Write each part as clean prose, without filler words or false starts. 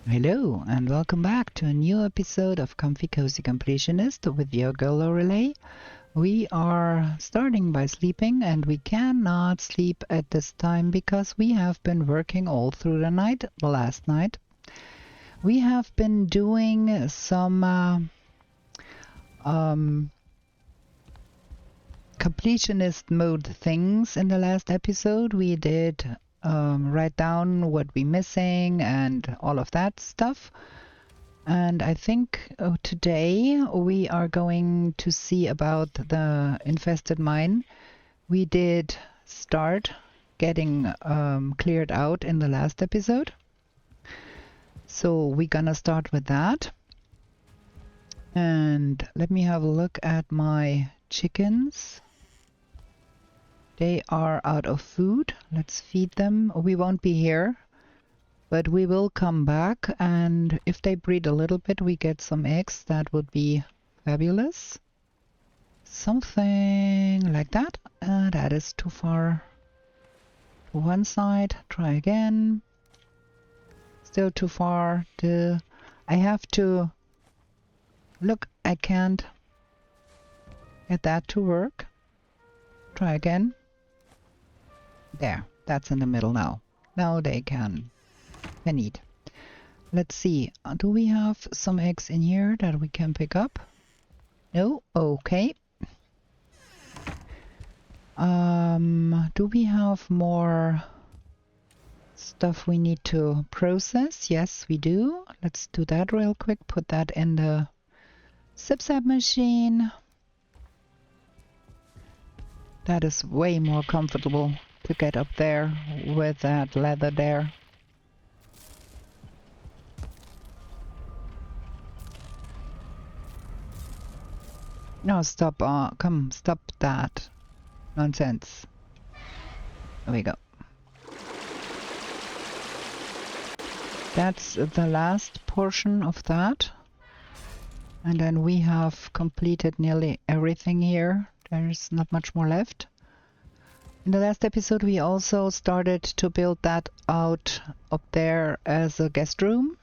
Hello and welcome back to a new episode of Comfy Cozy Completionist with your girl Relay. We are starting by sleeping and we cannot sleep at this time because we have been working all through the night, last night. We have been doing some completionist mode things in the last episode. We did write down what we're missing and all of that stuff. And I think today we are going to see about the infested mine. We did start getting cleared out in the last episode. So we're gonna start with that. And let me have a look at my chickens. They are out of food. Let's feed them. We won't be here, but we will come back, and if they breed a little bit, we get some eggs. That would be fabulous. Something like that. That is too far to one side. Try again. Still too far. I have to look. I can't get that to work. Try again. There, that's in the middle now. Now they can eat. Let's see. Do we have some eggs in here that we can pick up? No? Okay. Do we have more stuff we need to process? Yes, we do. Let's do that real quick. Put that in the zip-zap machine. That is way more comfortable to get up there with that leather there. No, stop. Come, stop that nonsense. There we go. That's the last portion of that. And then we have completed nearly everything here. There's not much more left. In the last episode we also started to build that out up there as a guest room.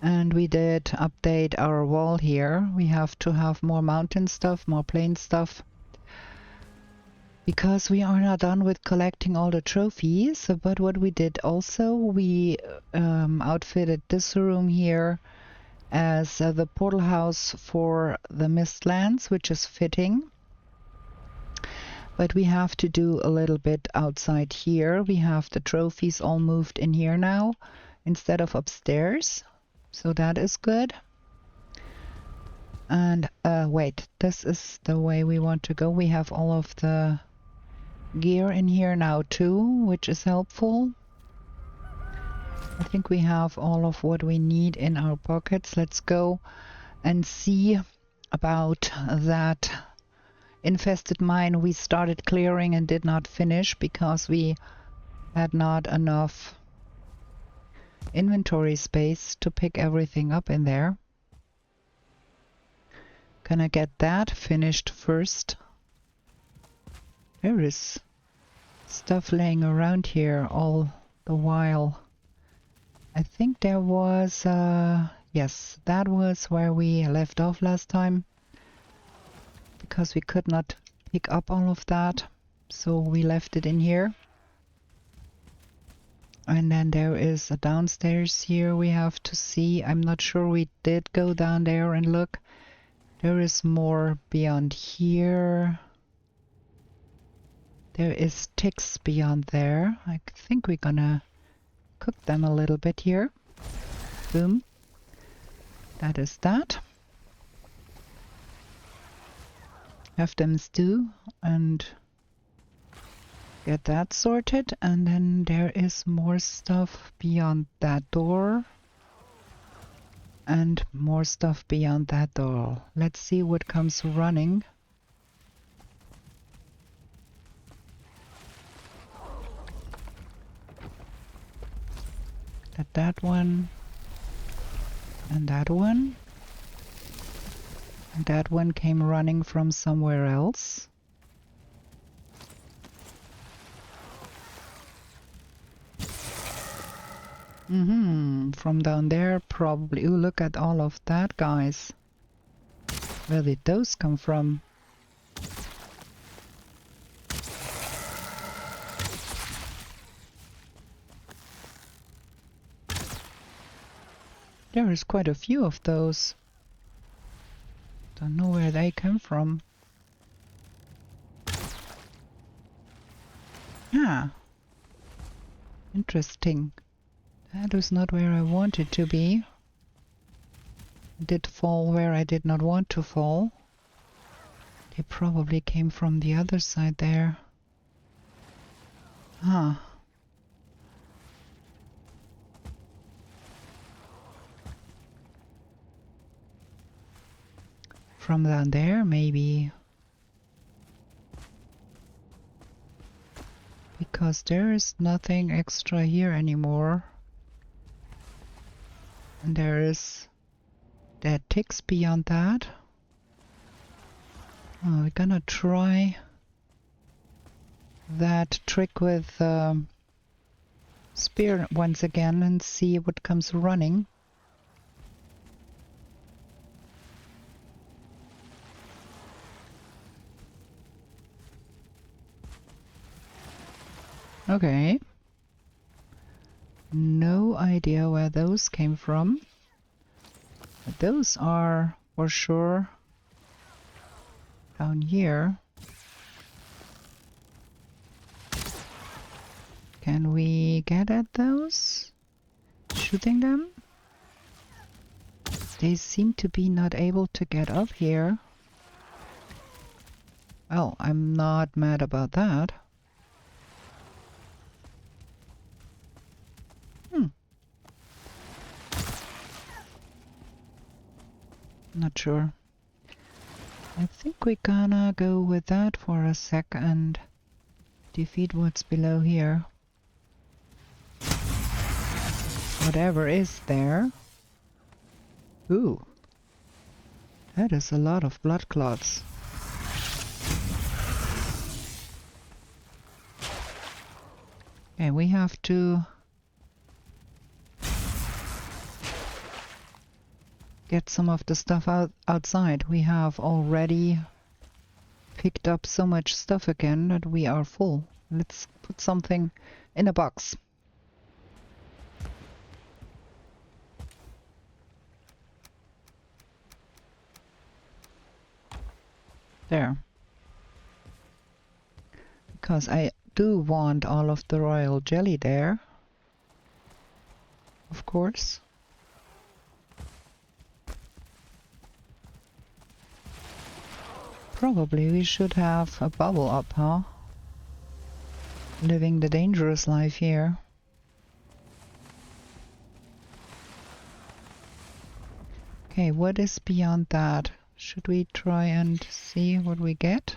And we did update our wall here. We have to have more mountain stuff, more plain stuff. Because we are not done with collecting all the trophies. But what we did also, we outfitted this room here as the portal house for the mistlands, which is fitting. But we have to do a little bit outside here. We have the trophies all moved in here now instead of upstairs. So that is good. And wait, this is the way we want to go. We have all of the gear in here now too, which is helpful. I think we have all of what we need in our pockets. Let's go and see about that infested mine we started clearing and did not finish because we had not enough inventory space to pick everything up in there. Gonna get that finished first. There is stuff laying around here all the while. I think there was yes, that was where we left off last time. Because we could not pick up all of that, so we left it in here. And then there is a downstairs here we have to see. I'm not sure we did go down there and look. There is more beyond here. There is ticks beyond there. I think we're gonna cook them a little bit here. Boom. That is that. Have them stew and get that sorted, and then there is more stuff beyond that door and more stuff beyond that door. Let's see what comes running. That one and that one. And that one came running from somewhere else. From down there, probably. Ooh, look at all of that, guys. Where did those come from? There is quite a few of those. Don't know where they come from. Ah, interesting. That is not where I wanted to be. I did fall where I did not want to fall. They probably came from the other side there. Ah. From down there, maybe. Because there is nothing extra here anymore. And there is dead ticks beyond that. Oh, we're gonna try that trick with spear once again and see what comes running. Okay. No idea where those came from. But those are for sure down here. Can we get at those? Shooting them? They seem to be not able to get up here. Well, I'm not mad about that. Not sure. I think we're gonna go with that for a sec and defeat what's below here. Whatever is there. Ooh. That is a lot of blood clots. Okay, we have to get some of the stuff outside. We have already picked up so much stuff again that we are full. Let's put something in a box. There. Because I do want all of the royal jelly there. Of course. Probably we should have a bubble up, huh? Living the dangerous life here. Okay, what is beyond that? Should we try and see what we get?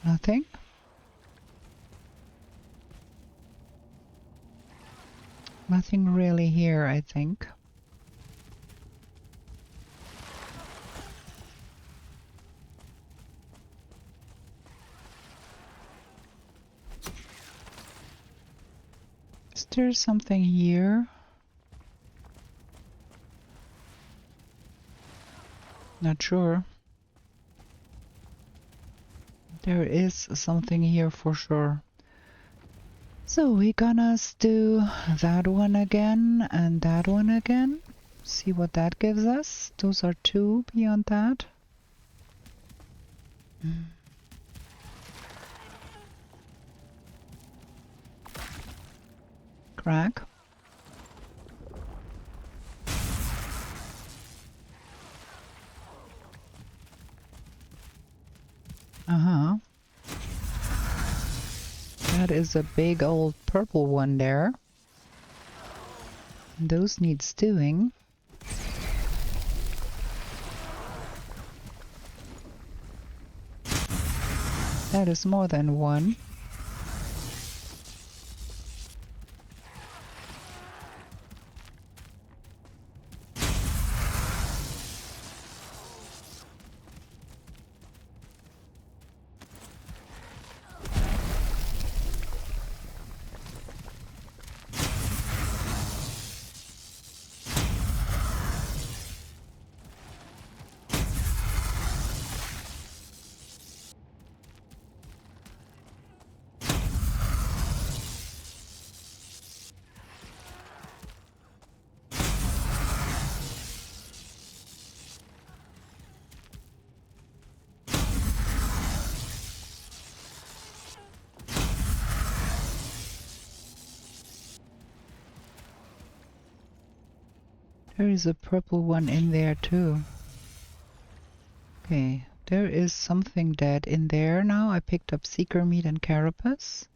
Nothing? Nothing really here, I think. Is there something here? Not sure. There is something here for sure. So we're gonna do that one again and that one again. See what that gives us. Those are two beyond that. Crack. Uh-huh. That is a big old purple one there. Those need stewing. That is more than one. There is a purple one in there too. Okay, there is something dead in there now. I picked up seeker meat and carapace.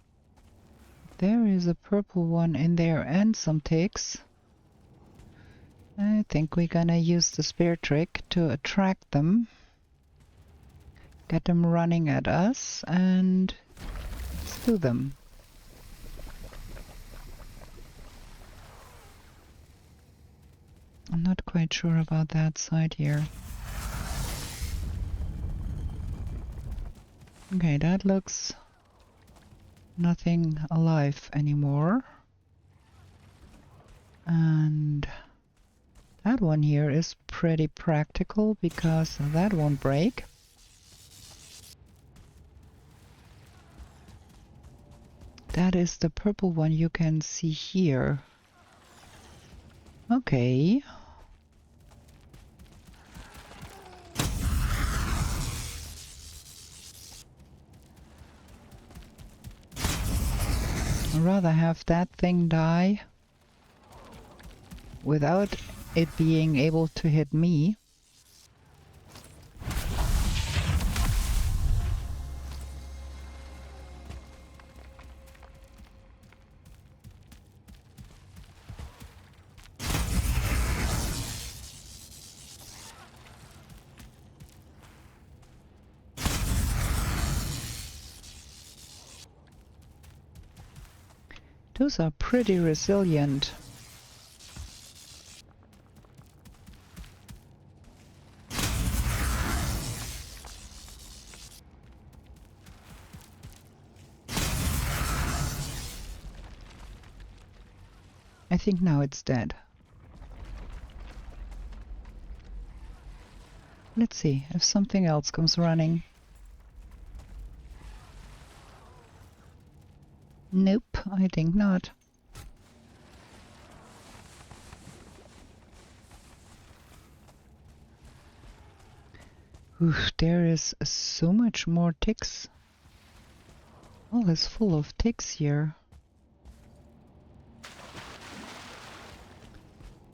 There is a purple one in there and some ticks. I think we're gonna use the spear trick to attract them. Get them running at us and stew them. I'm not quite sure about that side here. Okay, that looks nothing alive anymore. And that one here is pretty practical because that won't break. That is the purple one you can see here. Okay. I'd rather have that thing die without it being able to hit me. Those are pretty resilient. I think now it's dead. Let's see if something else comes running. Nope, I think not. Oof, there is so much more ticks. All is full of ticks here.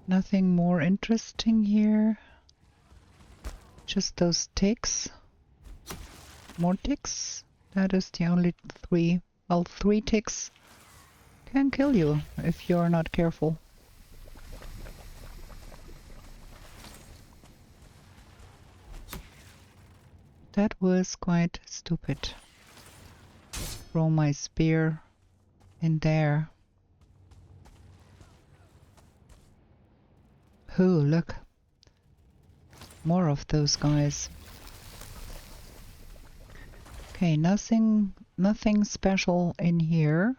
Nothing more interesting here. Just those ticks. More ticks. That is the only three. Well, 3 ticks can kill you if you're not careful. That was quite stupid. Throw my spear in there. Oh, look. More of those guys. Okay, nothing special in here.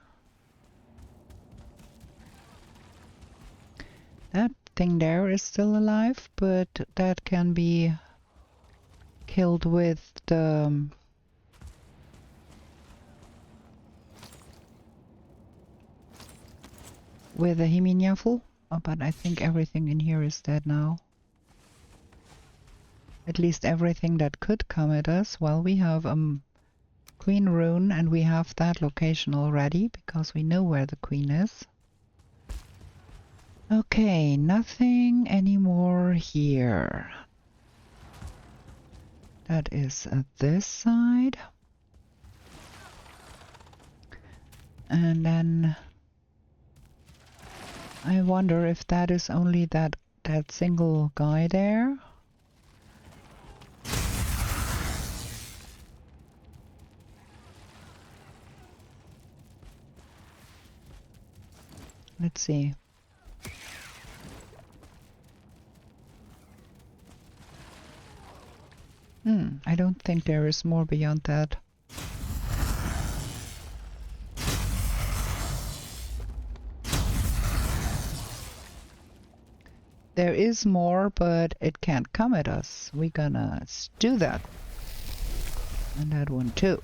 That thing there is still alive, but that can be killed with the Himinyafel. Oh, but I think everything in here is dead now. At least everything that could come at us. Well, we have Queen Rune, and we have that location already because we know where the Queen is. Okay, nothing anymore here. That is this side. And then I wonder if that is only that single guy there. Let's see. I don't think there is more beyond that. There is more, but it can't come at us. We're gonna do that. And that one too.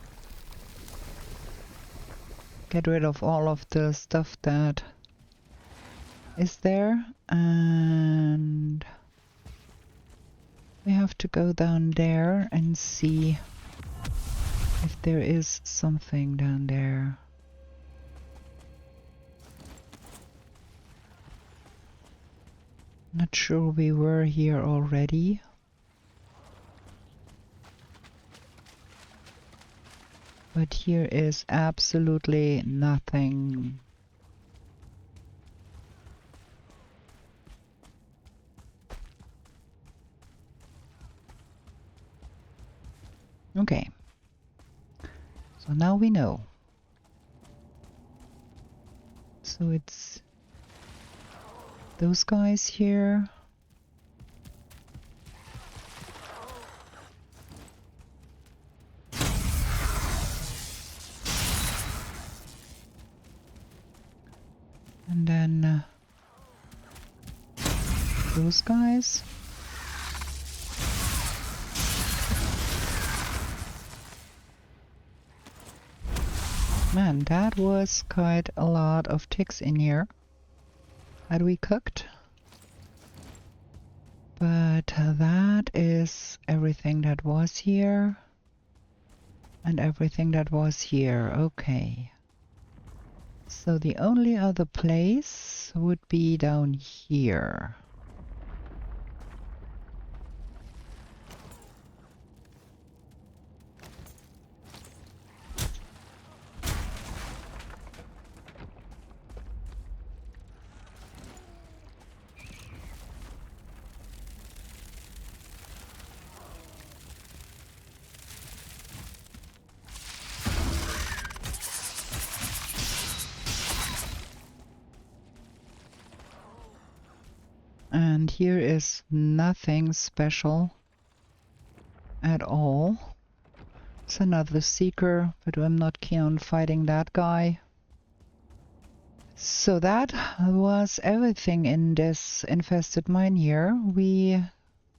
Get rid of all of the stuff that is there, and we have to go down there and see if there is something down there. Not sure we were here already. But here is absolutely nothing. Okay. So now we know. So it's those guys here. And then those guys. Man, that was quite a lot of ticks in here. Had we cooked? But that is everything that was here. And everything that was here. Okay. So the only other place would be down here. And here is nothing special at all. It's another seeker, but I'm not keen on fighting that guy. So that was everything in this infested mine here. We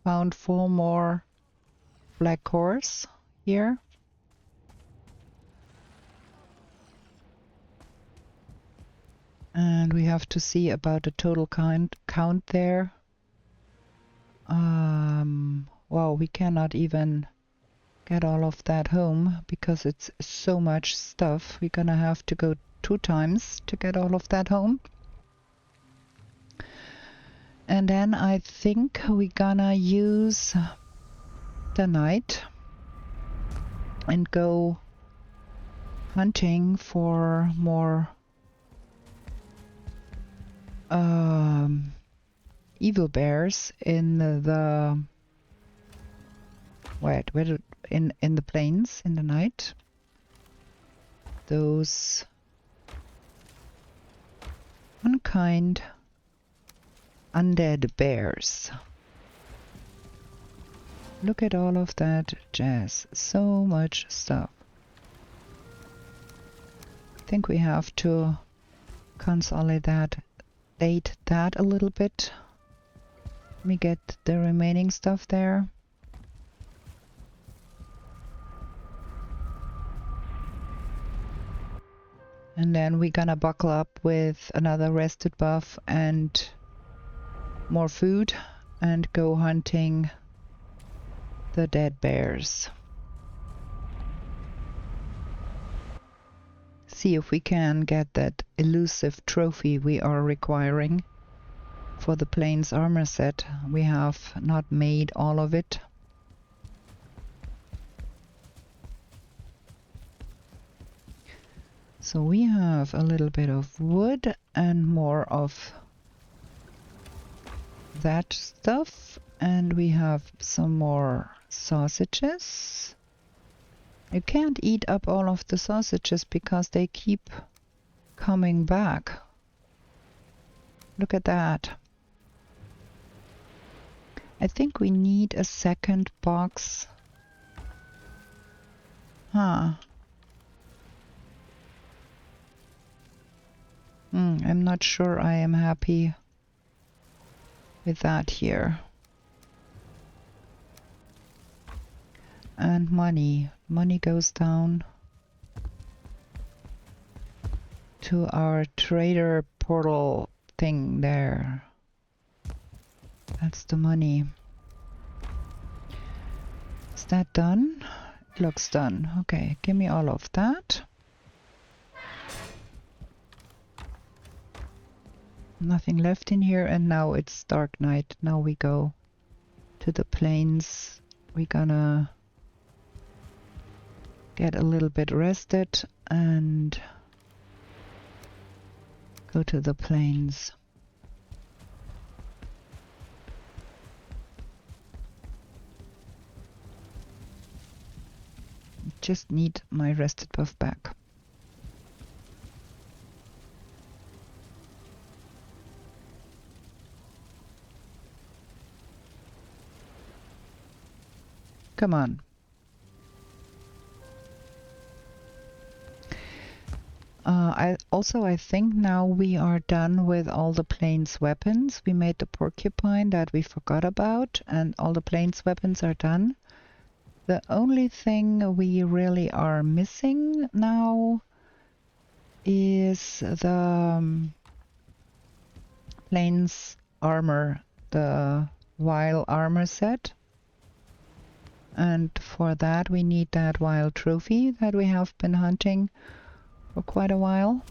found 4 more black cores here. And we have to see about the total count there. Well, we cannot even get all of that home because it's so much stuff. We're gonna have to go 2 times to get all of that home. And then I think we're gonna use the night and go hunting for more evil bears in the in the plains in the night. Those unkind undead bears. Look at all of that jazz. So much stuff. I think we have to consolidate that a little bit. Let me get the remaining stuff there. And then we're gonna buckle up with another rested buff and more food and go hunting the dead bears. See if we can get that elusive trophy we are requiring for the plains armor set. We have not made all of it. So we have a little bit of wood and more of that stuff, and we have some more sausages. You can't eat up all of the sausages because they keep coming back. Look at that. I think we need a second box. Huh. I'm not sure I am happy with that here. And money. Money goes down to our trader portal thing there. That's the money. Is that done? It looks done. Okay, give me all of that. Nothing left in here, and now it's dark night. Now we go to the plains. We're gonna get a little bit rested and go to the plains. Just need my rested buff back. Come on. I think now we are done with all the plains weapons. We made the porcupine that we forgot about, and all the plains weapons are done. The only thing we really are missing now is the plains armor, the wild armor set. And for that we need that wild trophy that we have been hunting for quite a while.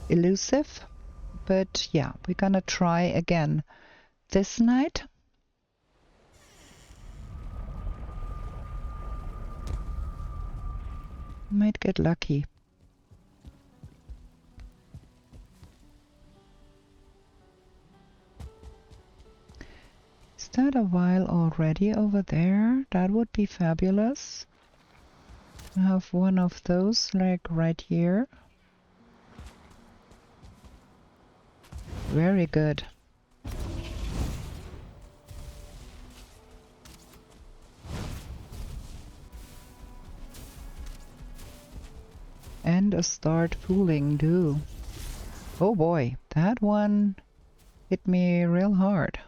Elusive, but yeah, we're gonna try again this night. Might get lucky. Is that a vial already over there? That would be fabulous. I have one of those like right here. Very good. And a start fooling too. Oh boy, that one hit me real hard.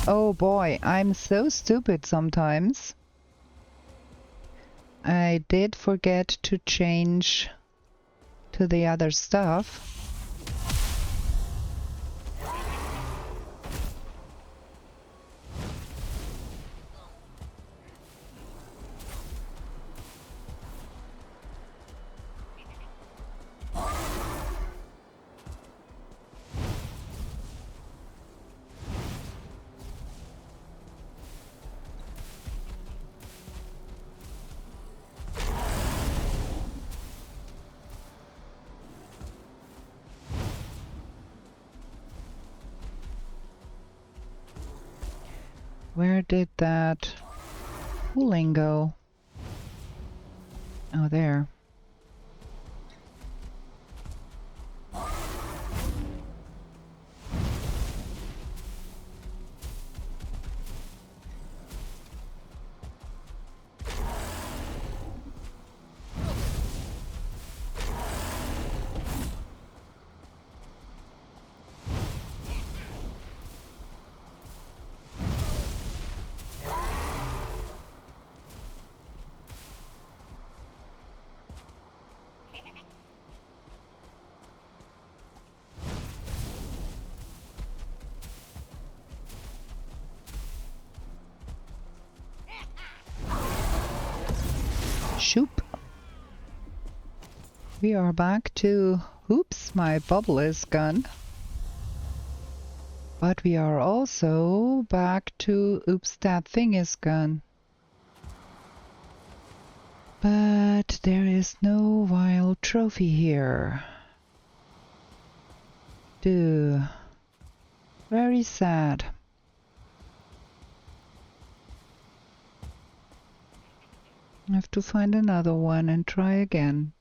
Oh boy, I'm so stupid sometimes. I did forget to change to the other stuff. Where did that cooling go? Oh, there. Shoop. We are back to... Oops, my bubble is gone. But we are also back to... Oops, that thing is gone. But there is no wild trophy here. Duh. Very sad. I have to find another one and try again.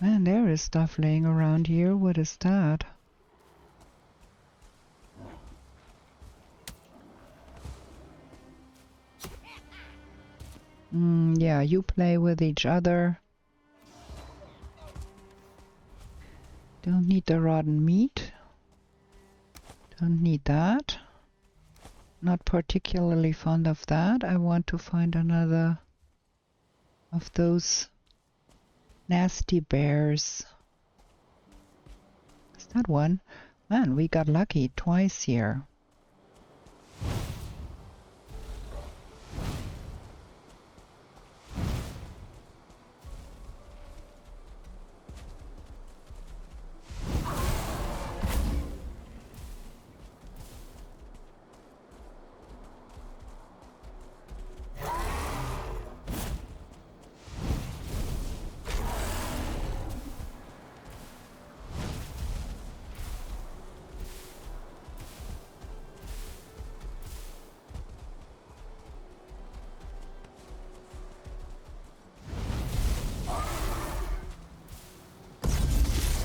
Man, there is stuff laying around here. What is that? Yeah, you play with each other. Don't need the rotten meat. Don't need that. Not particularly fond of that. I want to find another of those nasty bears. Is that one? Man, we got lucky twice here.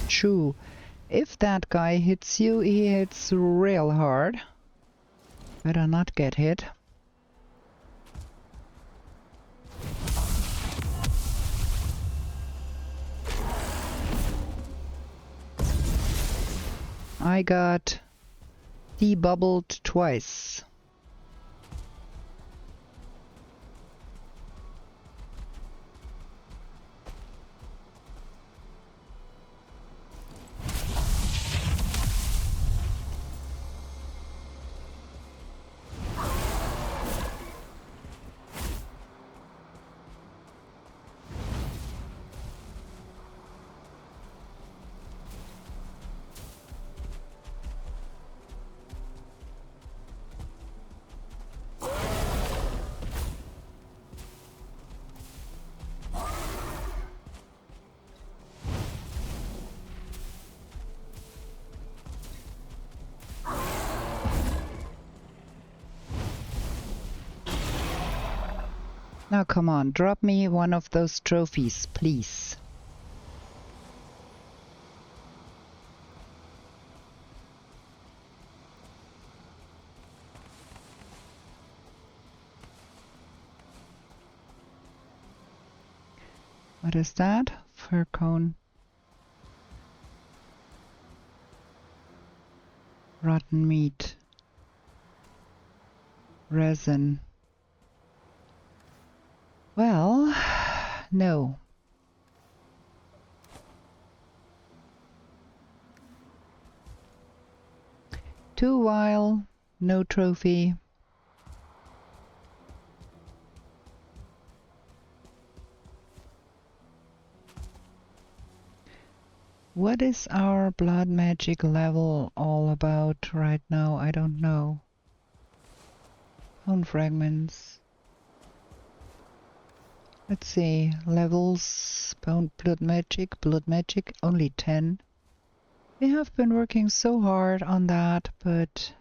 True. If that guy hits you, he hits real hard. Better not get hit. I got debubbled twice. Now come on, drop me one of those trophies, please. What is that? Fir cone. Rotten meat. Resin. Well, no. Too wild, no trophy. What is our blood magic level all about right now? I don't know. Bone fragments. Let's see, levels, blood magic, only 10. We have been working so hard on that, but...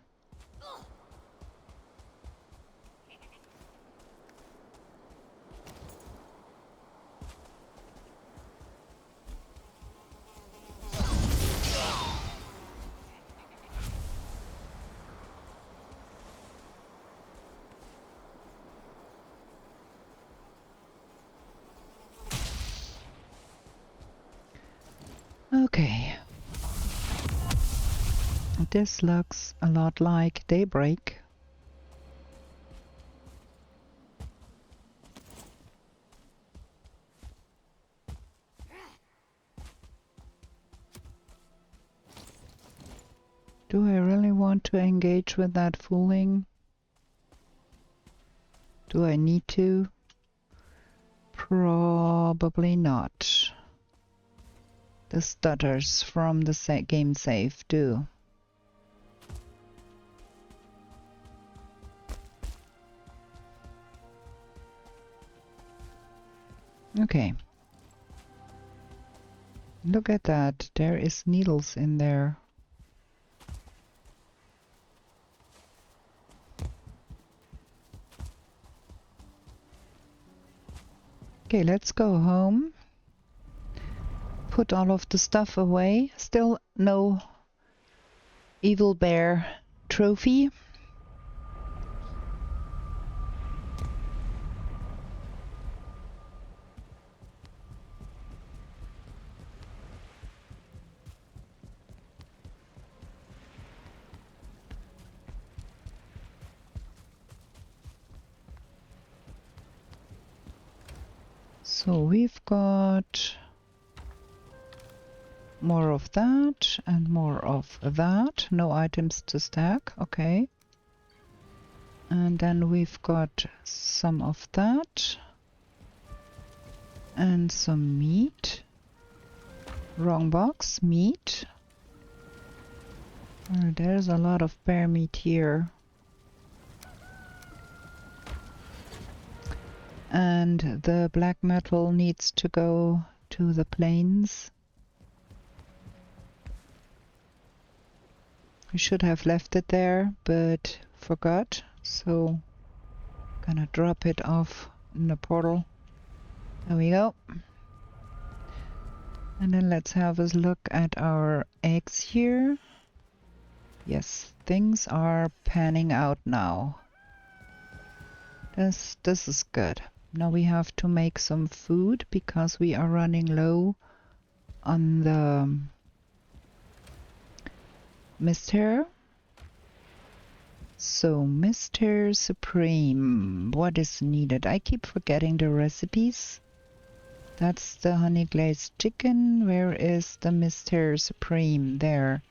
Okay. This looks a lot like Daybreak. Do I really want to engage with that fooling? Do I need to? Probably not. The stutters from the game save do. Okay. Look at that. There is needles in there. Okay, let's go home. Put all of the stuff away. Still no evil bear trophy. So we've got more of that and more of that. No items to stack. Okay. And then we've got some of that. And some meat. Wrong box. Meat. Oh, there's a lot of bear meat here. And the black metal needs to go to the plains. We should have left it there, but forgot. So, gonna drop it off in the portal. There we go. And then let's have a look at our eggs here. Yes, things are panning out now. This is good. Now we have to make some food because we are running low on the Mr. So, Mr. Supreme, what is needed? I keep forgetting the recipes. That's the honey glazed chicken. Where is the Mr. Supreme? There.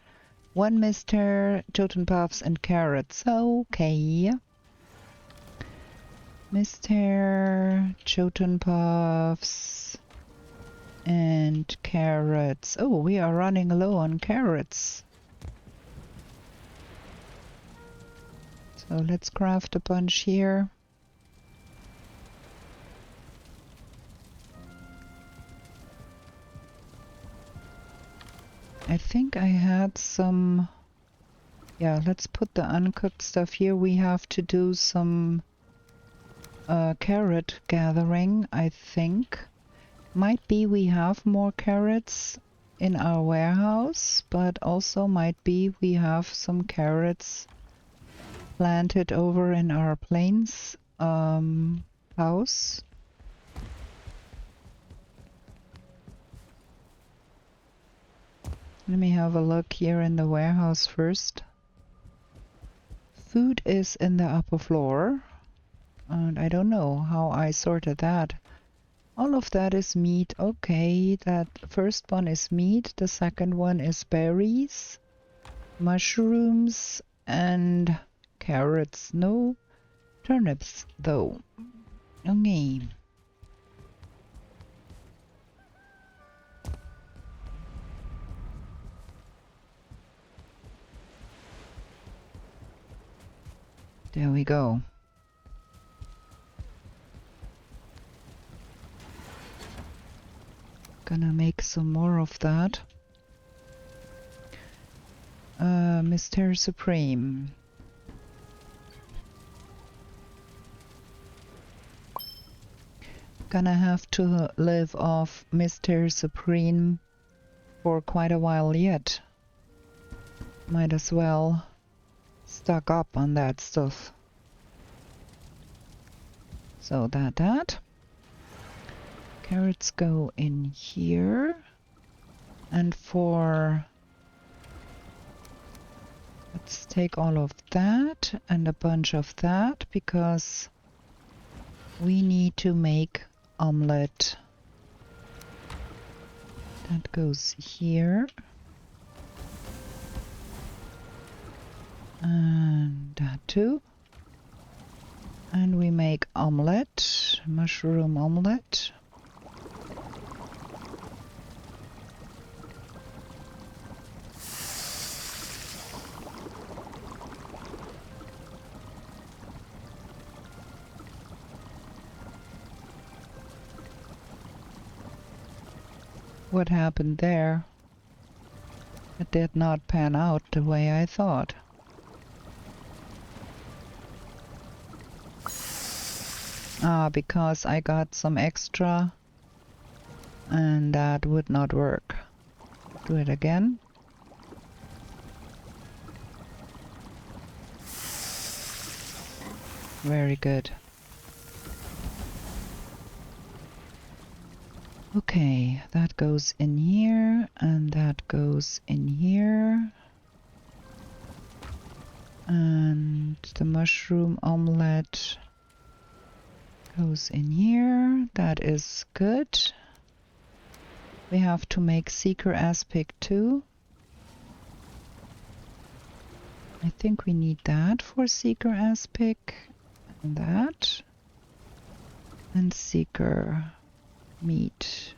1 Mr. Totem puffs and carrots. Okay. Mr. Totem puffs and carrots. Oh, we are running low on carrots. So let's craft a bunch here. I think I had some... Yeah, let's put the uncooked stuff here. We have to do some carrot gathering, I think. Might be we have more carrots in our warehouse, but also might be we have some carrots planted over in our plains house. Let me have a look here in the warehouse first. Food is in the upper floor. And I don't know how I sorted that. All of that is meat. Okay, that first one is meat. The second one is berries, mushrooms, and carrots. No turnips, though. Okay. There we go. Gonna make some more of that. Mr. Supreme. Gonna have to live off Mr. Supreme for quite a while yet. Might as well stock up on that stuff. So that. Carrots go in here. And for... Let's take all of that and a bunch of that because we need to make omelette. That goes here. And that too. And we make omelette, mushroom omelette. What happened there? It did not pan out the way I thought. Ah, because I got some extra and that would not work. Do it again. Very good. Okay, that goes in here and that goes in here. And the mushroom omelette Goes in here. That is good. We have to make seeker aspect too. I think we need that for seeker aspect. And that. And seeker meat.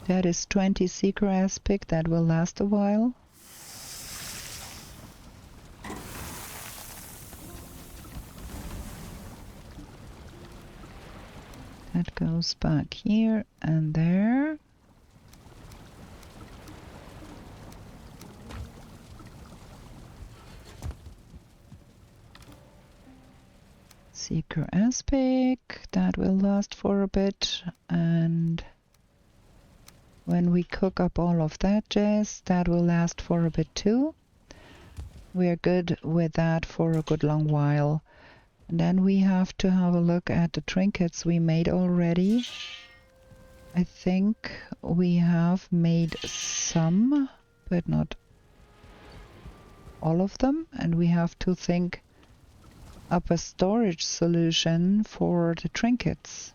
That is 20 seeker aspect. That will last a while. That goes back here and there. Seeker aspect. That will last for a bit. And when we cook up all of that jazz, that will last for a bit too. We are good with that for a good long while. And then we have to have a look at the trinkets we made already. I think we have made some, but not all of them. And we have to think up a storage solution for the trinkets.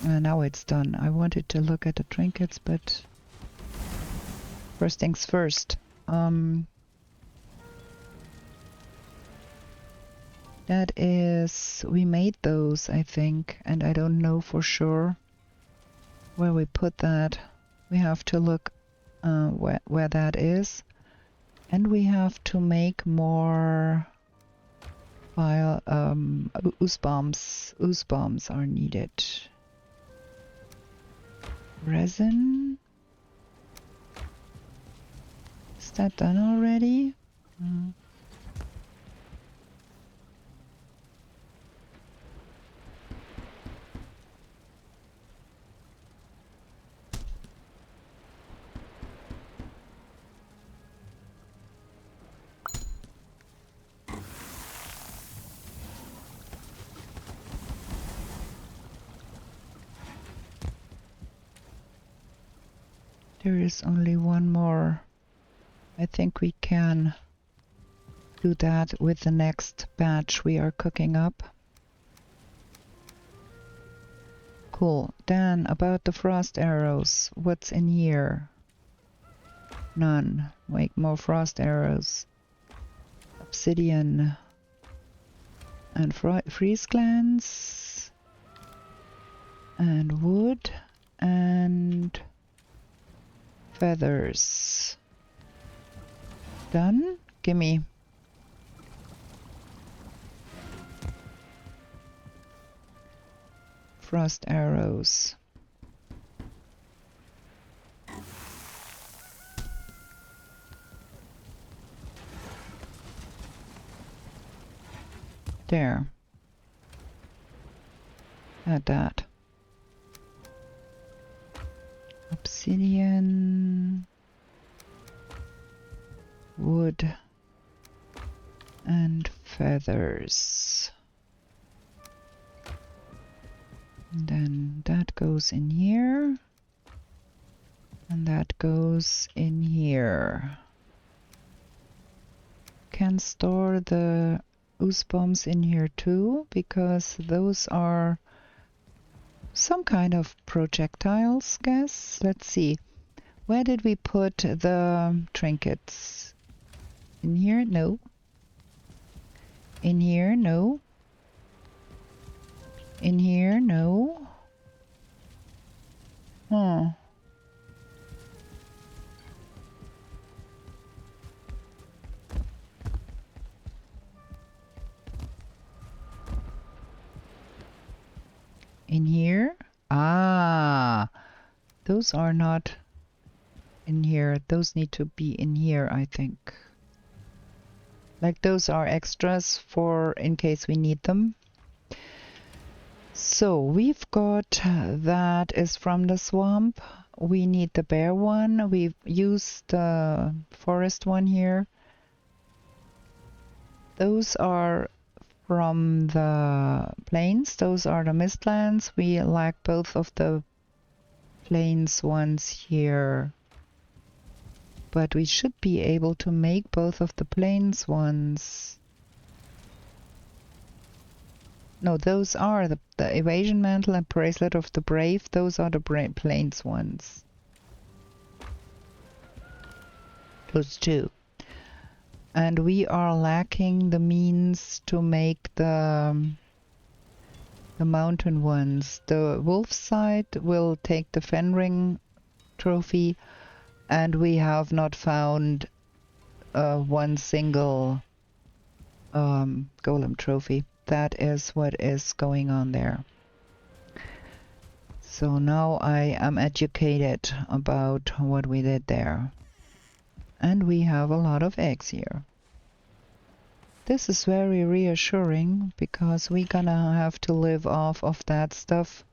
Now it's done. I wanted to look at the trinkets, but first things first. That is, we made those, I think, and I don't know for sure where we put that. We have to look where that is. And we have to make more ooze bombs. Ooze bombs are needed. Resin. Is that done already? There is only one more. I think we can do that with the next batch we are cooking up. Cool. Then about the frost arrows. What's in here? None. Make more frost arrows. Obsidian. And freeze glands. And wood. And feathers. Done? Gimme. Frost arrows. There. Add that. Obsidian, wood, and feathers. And then that goes in here, and that goes in here. Can store the ooze bombs in here too, because those are some kind of projectiles, guess. Let's see. Where did we put the trinkets? In here? No. In here? No. In here? No. Huh. In here? Ah, those are not in here. Those need to be in here, I think. Like those are extras for in case we need them. So we've got that is from the swamp. We need the bear one. We've used the forest one here. Those are from the plains. Those are the mistlands. We like both of the plains ones here. But we should be able to make both of the plains ones. No, those are the evasion mantle and bracelet of the brave. Those are the plains ones. Those two. And we are lacking the means to make the mountain ones. The wolf side will take the Fenring trophy, and we have not found one single golem trophy. That is what is going on there. So now I am educated about what we did there. And we have a lot of eggs here. This is very reassuring because we're gonna have to live off of that stuff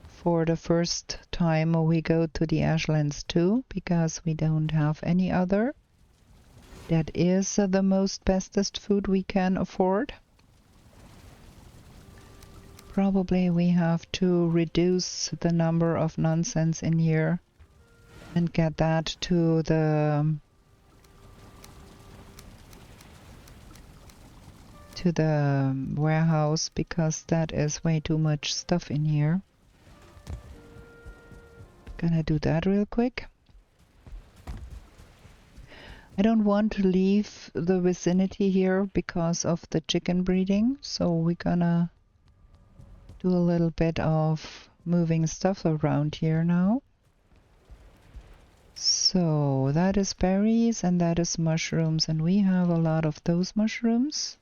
for the first time we go to the Ashlands too, because we don't have any other. That is the most bestest food we can afford. Probably we have to reduce the number of nonsense in here and get that to the warehouse, because that is way too much stuff in here. Gonna do that real quick. I don't want to leave the vicinity here because of the chicken breeding, so we're gonna do a little bit of moving stuff around here now. So that is berries and that is mushrooms, and we have a lot of those mushrooms.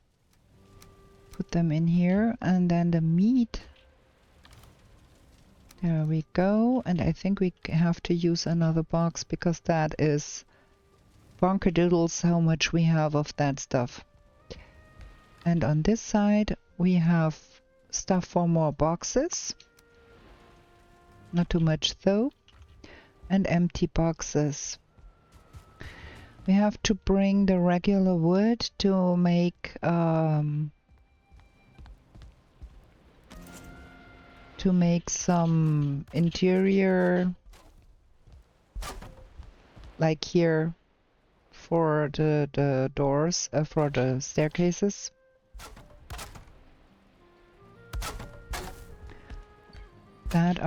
Put them in here, and then the meat. There we go, and I think we have to use another box because that is bonkerdoodles how much we have of that stuff. And on this side we have stuff for more boxes. Not too much though. And empty boxes. We have to bring the regular wood to make some interior, like here for the doors, for the staircases. That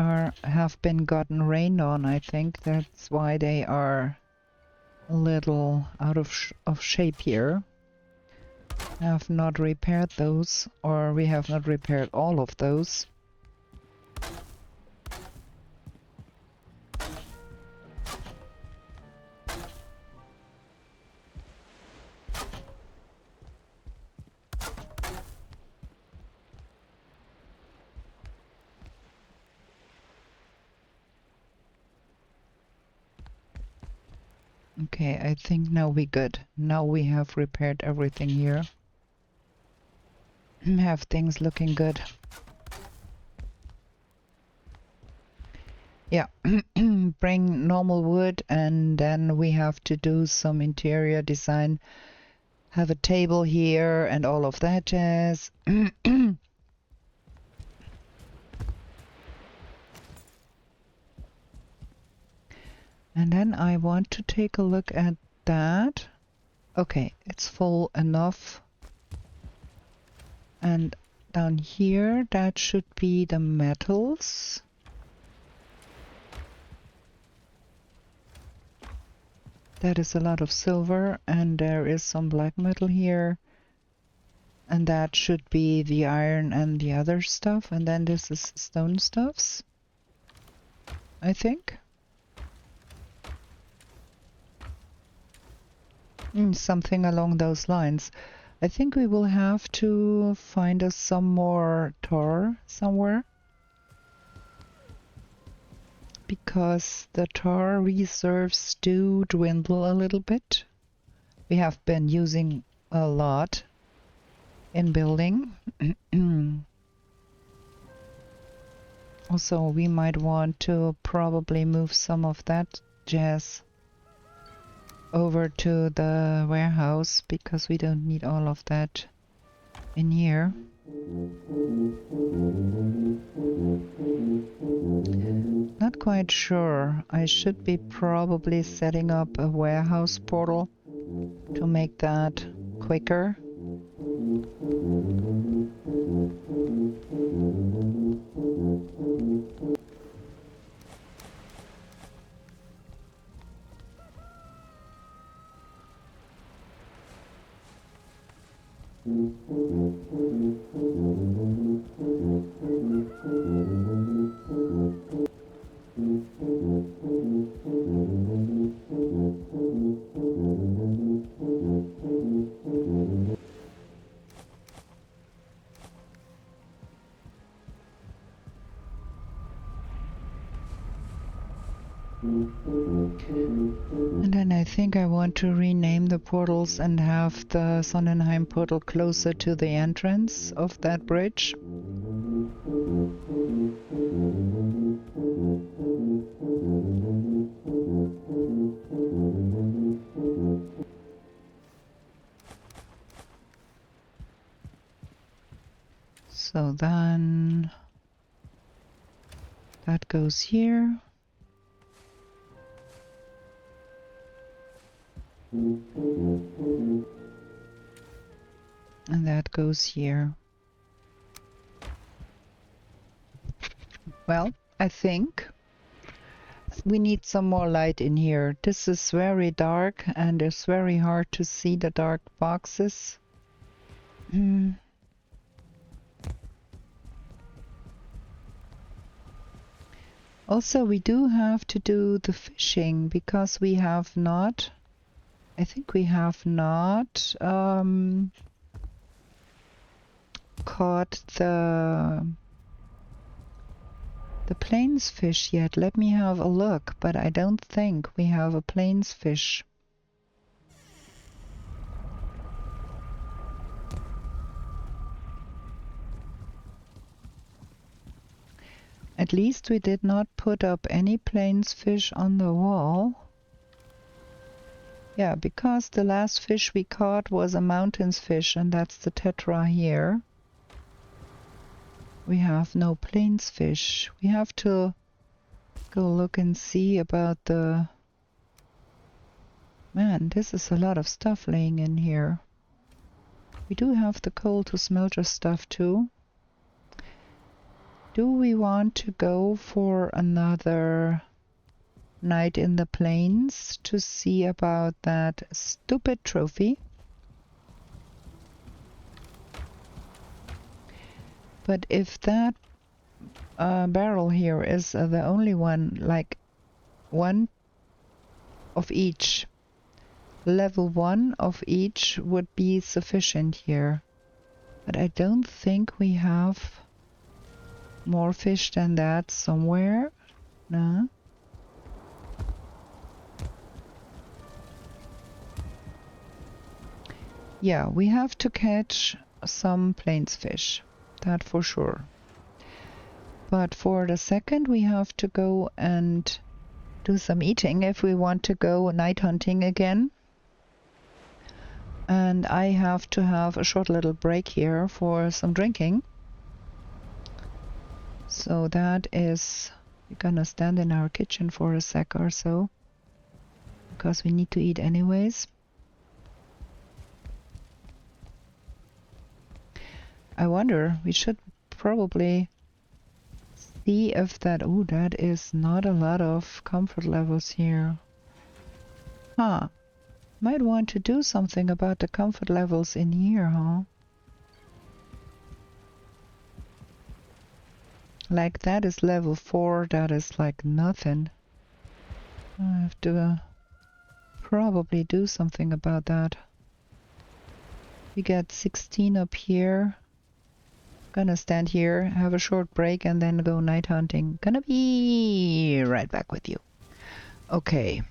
have been gotten rained on, I think. That's why they are a little out of shape here. I have not repaired those, or we have not repaired all of those. Okay, I think now we're good. Now we have repaired everything here. Have things looking good. Yeah, bring normal wood, and then we have to do some interior design. Have a table here and all of that jazz. And then I want to take a look at that. Okay, it's full enough. And down here, that should be the metals. That is a lot of silver, and there is some black metal here. And that should be the iron and the other stuff. And then this is stone stuffs, I think. Something along those lines. I think we will have to find us some more tar somewhere, because the tar reserves do dwindle a little bit. We have been using a lot in building. Also, we might want to probably move some of that jazz over to the warehouse, because we don't need all of that in here. Not quite sure. I should be probably setting up a warehouse portal to make that quicker. And then I think I want to rename the portals and have the Sonnenheim portal closer to the entrance of that bridge. So then that goes here. And that goes here. Well, I think we need some more light in here. This is very dark and it's very hard to see the dark boxes. Also, we do have to do the fishing because we have not... I think we have not caught the plains fish yet. Let me have a look, but I don't think we have a plains fish. At least we did not put up any plains fish on the wall. Yeah, because the last fish we caught was a mountains fish, and that's the tetra here. We have no plains fish. We have to go look and see about the... Man, this is a lot of stuff laying in here. We do have the coal to smelt our stuff too. Do we want to go for another night in the plains to see about that stupid trophy? But if that barrel here is the only one, like one of each, level 1 of each would be sufficient here. But I don't think we have more fish than that somewhere. No. Yeah, we have to catch some plains fish, that for sure. But for the second we have to go and do some eating if we want to go night hunting again. And I have to have a short little break here for some drinking. So that is, we're gonna stand in our kitchen for a sec or so, because we need to eat anyways. I wonder, we should probably see if that... Oh, that is not a lot of comfort levels here. Huh. Might want to do something about the comfort levels in here, huh? Like that is level 4, that is like nothing. I have to probably do something about that. We got 16 up here. Gonna stand here, have a short break, and then go night hunting. Gonna be right back with you. Okay,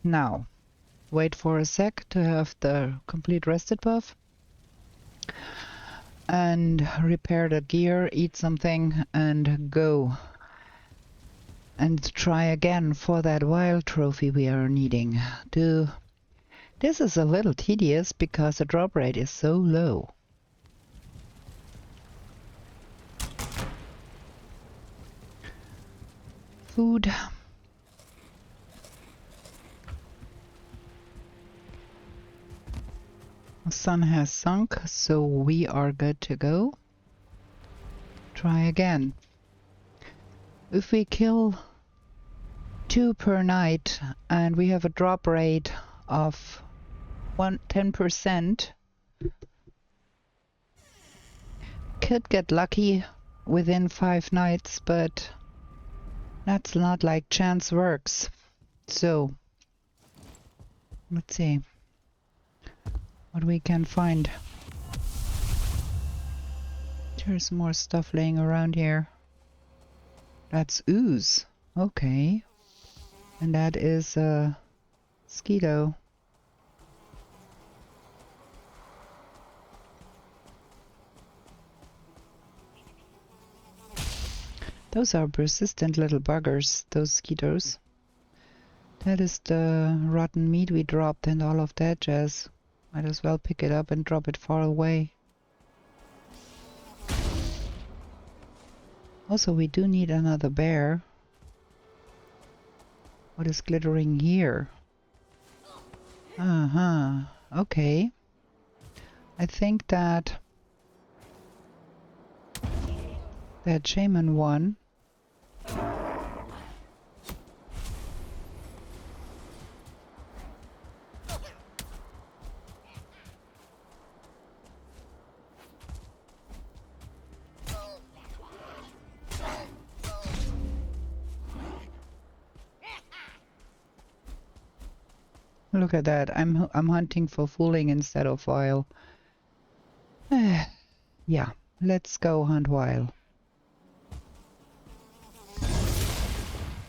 now wait for a sec to have the complete rested buff. And repair the gear, eat something, and go. And try again for that wild trophy we are needing. This is a little tedious because the drop rate is so low. Food. sun has sunk, so we are good to go. Try again. If we kill 2 per night and we have a drop rate of 10%, could get lucky within 5 nights, but that's not like chance works. So let's see what we can find. There's more stuff laying around here. That's ooze. Okay. And that is a mosquito. Those are persistent little buggers, those mosquitoes. That is the rotten meat we dropped and all of that jazz. Might as well pick it up and drop it far away. Also, we do need another bear. What is glittering here? Okay. I think that shaman one look at that. I'm hunting for fooling instead of vile. Yeah, let's go hunt vile.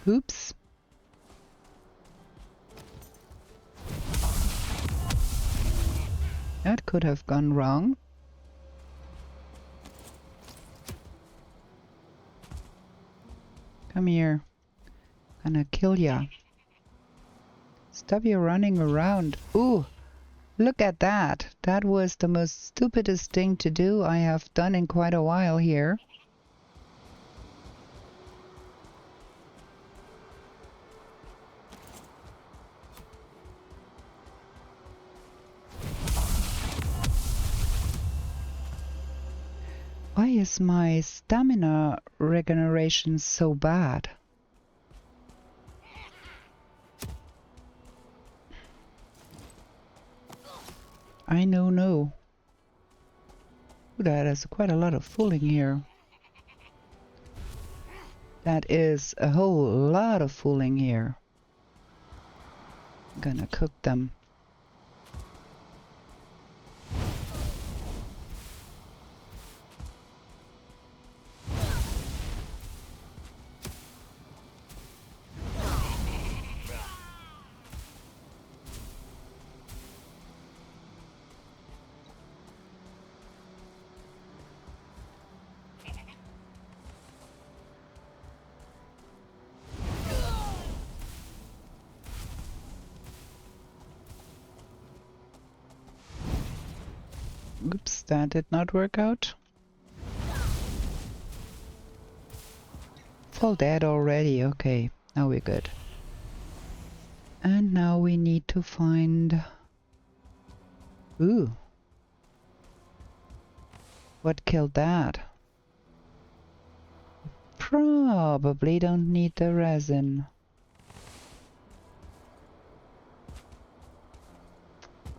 Oops. That could have gone wrong. Come here. Gonna kill ya. Stop you running around. Ooh, look at that. That was the most stupidest thing to do I have done in quite a while here. Why is my stamina regeneration so bad? I know. Ooh, that is quite a lot of fooling here. That is a whole lot of fooling here. I'm gonna cook them. Oops, that did not work out. Full dead already. Okay, now we're good. And now we need to find... Ooh. What killed that? Probably don't need the resin.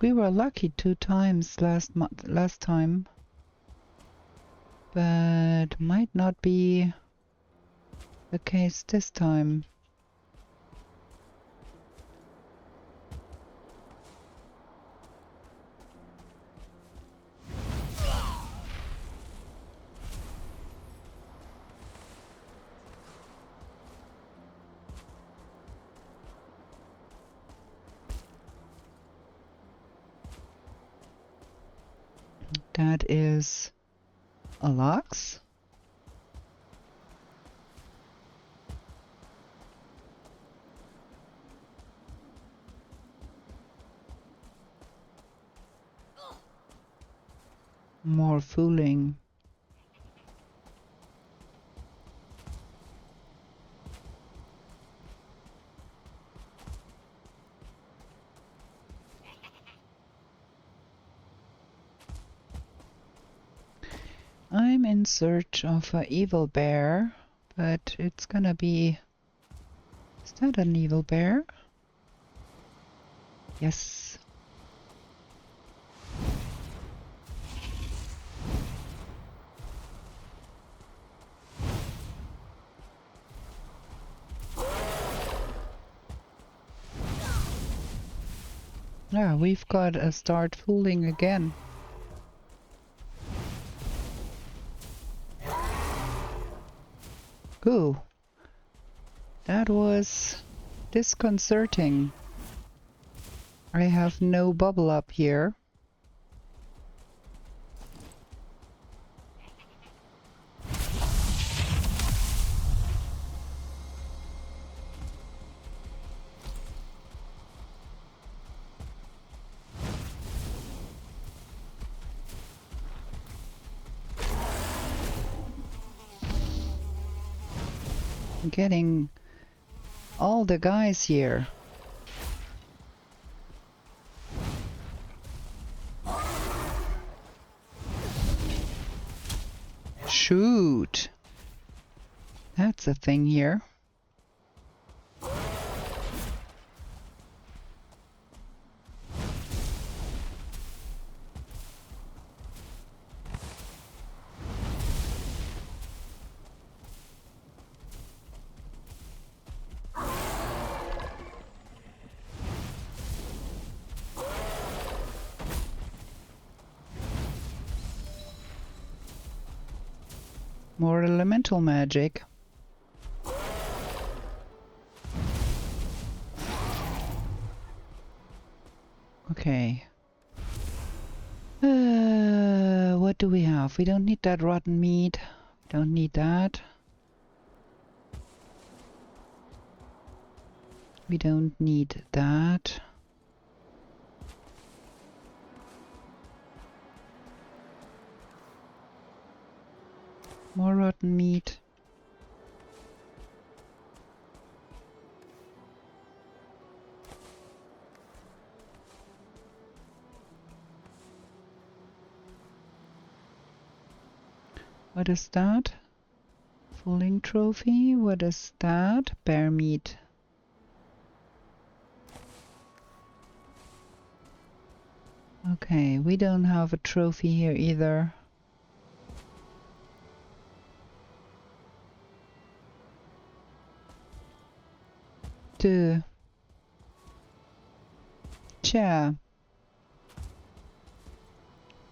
We were lucky 2 times last time, but might not be the case this time. That is a lox. More fooling. I'm in search of an evil bear, but it's gonna be... Is that an evil bear? Yes. Yeah, we've got to start fooling again. Ooh. That was disconcerting. I have no bubble up here. I'm getting all the guys here. Shoot! That's a thing here. More elemental magic. Okay. What do we have? We don't need that rotten meat. Don't need that. We don't need that. More rotten meat. What is that? Fooling trophy? What is that? Bear meat. Okay, we don't have a trophy here either. Tja.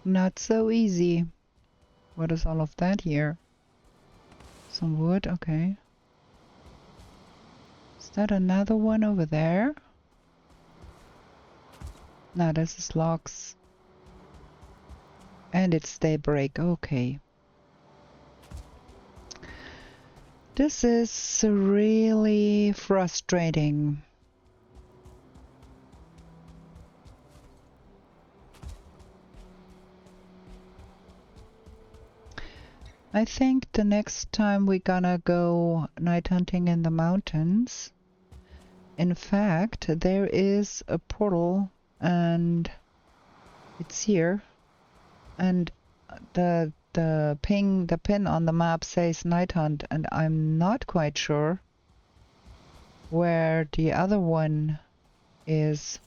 Not so easy. What is all of that here? Some wood, okay. Is that another one over there? No, this is logs. And it's daybreak, okay. This is really frustrating. I think the next time we're gonna go night hunting in the mountains. In fact, there is a portal and it's here. And the pin on the map says night hunt, and I'm not quite sure where the other one is.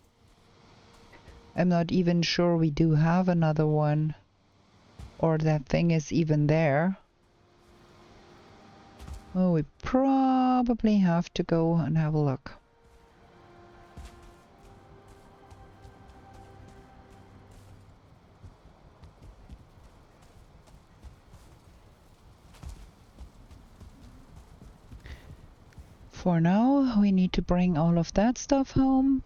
I'm not even sure we do have another one, or that thing is even there. Oh, we probably have to go and have a look. For now, we need to bring all of that stuff home.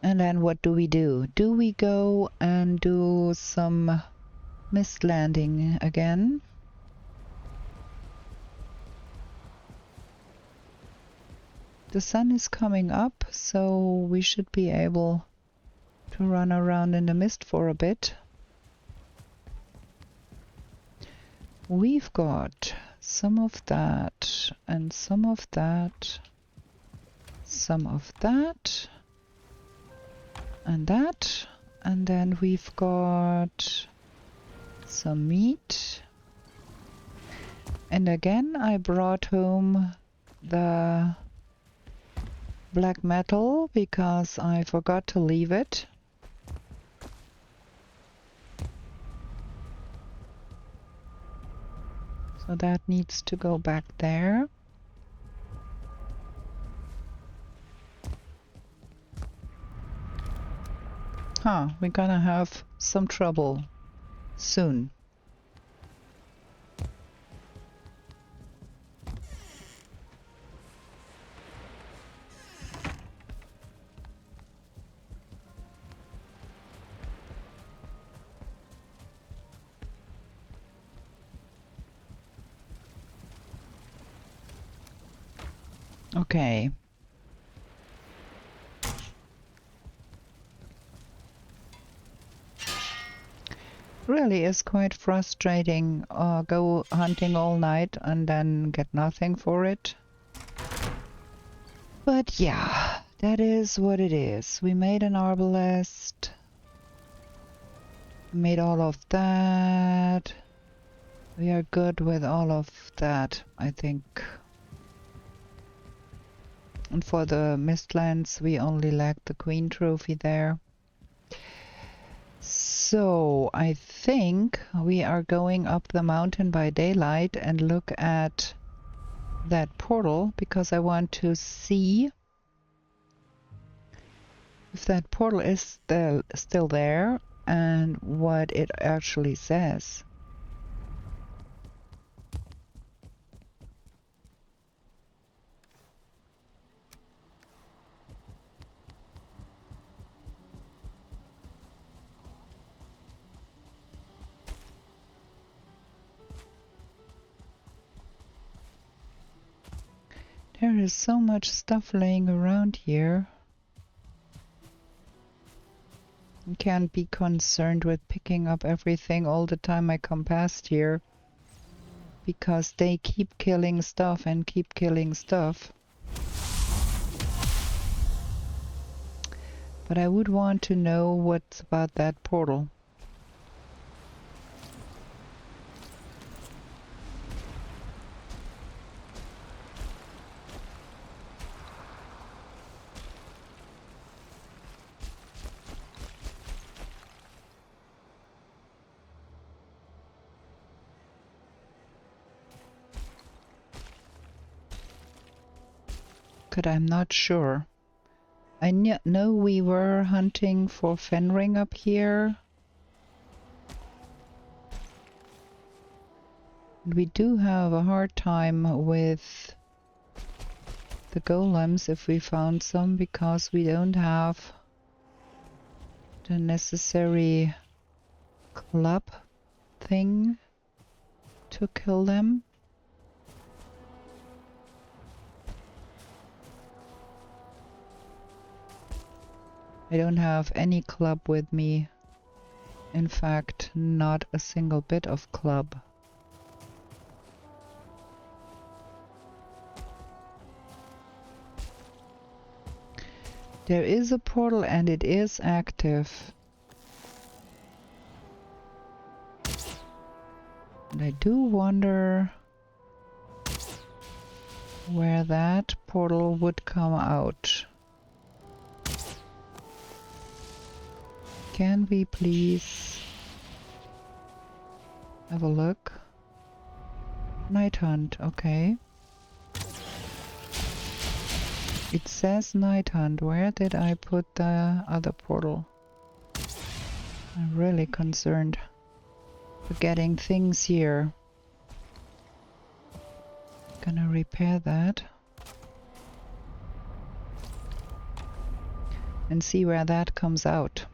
And then what do we do? Do we go and do some mist landing again? The sun is coming up, so we should be able to run around in the mist for a bit. We've got some of that, and some of that, some of that, and that, and then we've got some meat. And again, I brought home the black metal because I forgot to leave it. So that needs to go back there. Huh, we're gonna have some trouble soon. Okay. Really is quite frustrating. Go hunting all night and then get nothing for it. But yeah, that is what it is. We made an arbalest. Made all of that. We are good with all of that, I think. And for the mistlands, we only lack the queen trophy there. So I think we are going up the mountain by daylight and look at that portal because I want to see if that portal is still there and what it actually says. There is so much stuff laying around here. I can't be concerned with picking up everything all the time I come past here, because they keep killing stuff and keep killing stuff. But I would want to know what's about that portal. But I'm not sure. I know we were hunting for Fenring up here. We do have a hard time with the golems if we found some, because we don't have the necessary club thing to kill them. I don't have any club with me. In fact, not a single bit of club. There is a portal and it is active. And I do wonder where that portal would come out. Can we please have a look? Night hunt, okay. It says night hunt. Where did I put the other portal? I'm really concerned. Forgetting things here. Gonna repair that. And see where that comes out.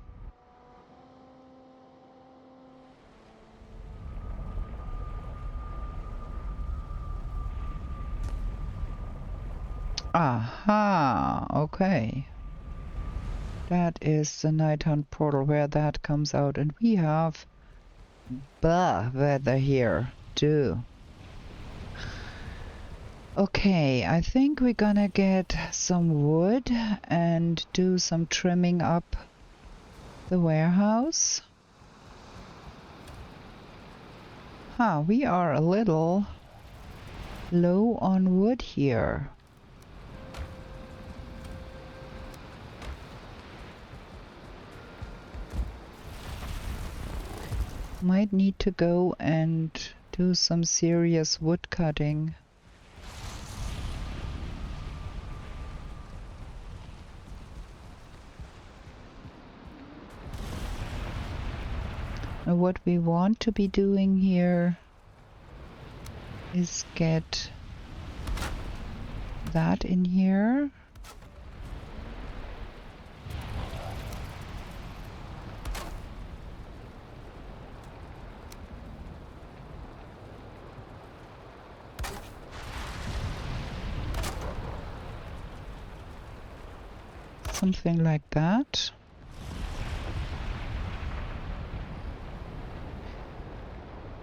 Aha, okay. That is the night hunt portal where that comes out, and we have weather here too. Okay, I think we're gonna get some wood and do some trimming up the warehouse. Huh, we are a little low on wood here. Might need to go and do some serious wood cutting. Now what we want to be doing here is get that in here. Something like that.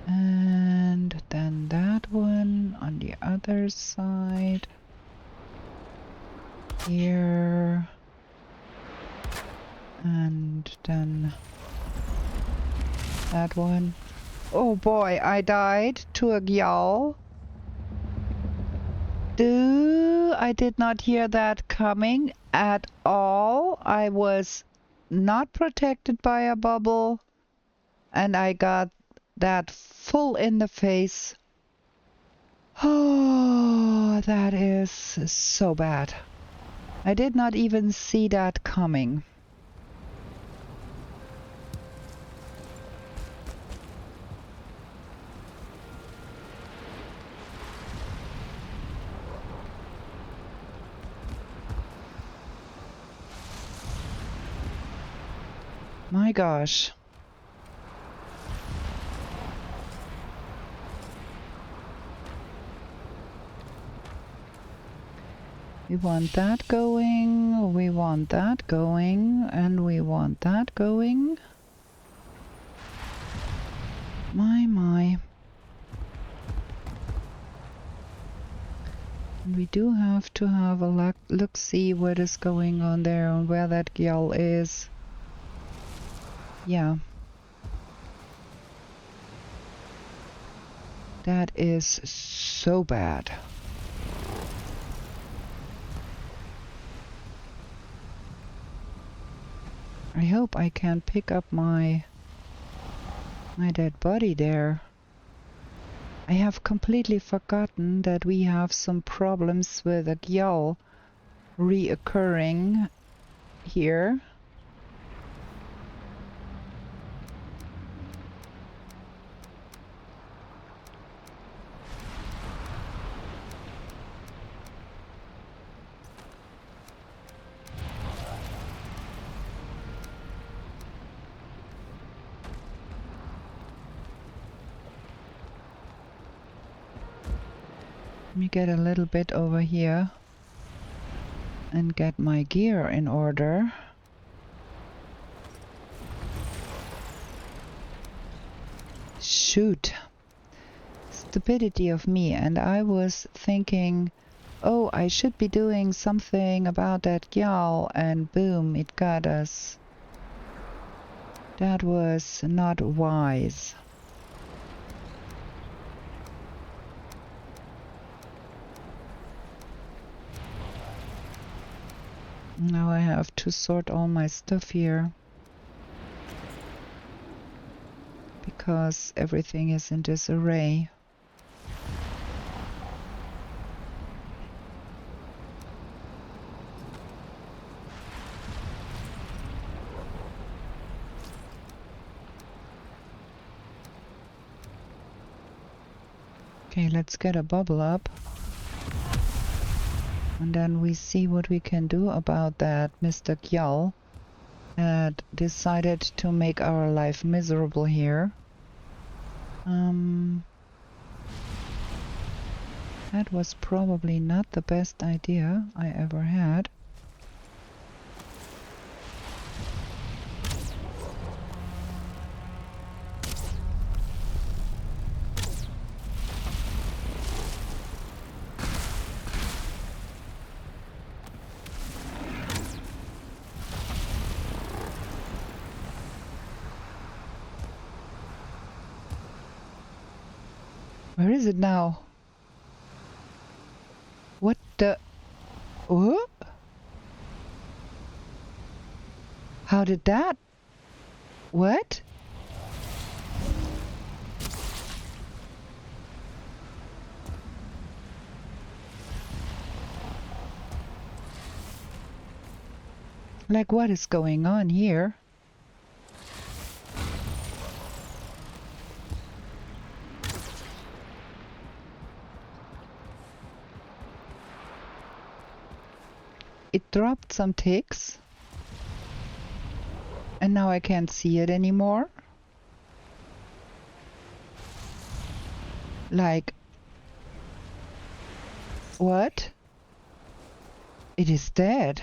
And then that one on the other side. Here. And then that one. Oh boy, I died to a gjall. I did not hear that coming at all. I was not protected by a bubble, and I got that full in the face. Oh, that is so bad. I did not even see that coming. My gosh. We want that going, we want that going, and we want that going. My. And we do have to have a look-see what is going on there and where that gjall is. Yeah. That is so bad. I hope I can pick up my dead body there. I have completely forgotten that we have some problems with a gjall reoccurring here. Let me get a little bit over here and get my gear in order. Shoot. Stupidity of me. And I was thinking, oh, I should be doing something about that gjall, and boom, it got us. That was not wise. Now I have to sort all my stuff here because everything is in disarray. Okay, let's get a bubble up. And then we see what we can do about that Mr. Gjall that decided to make our life miserable here. That was probably not the best idea I ever had. Where is it now? What the... Oh? How did that... What? Like, what is going on here? It dropped some ticks. And now I can't see it anymore. Like... What? It is dead.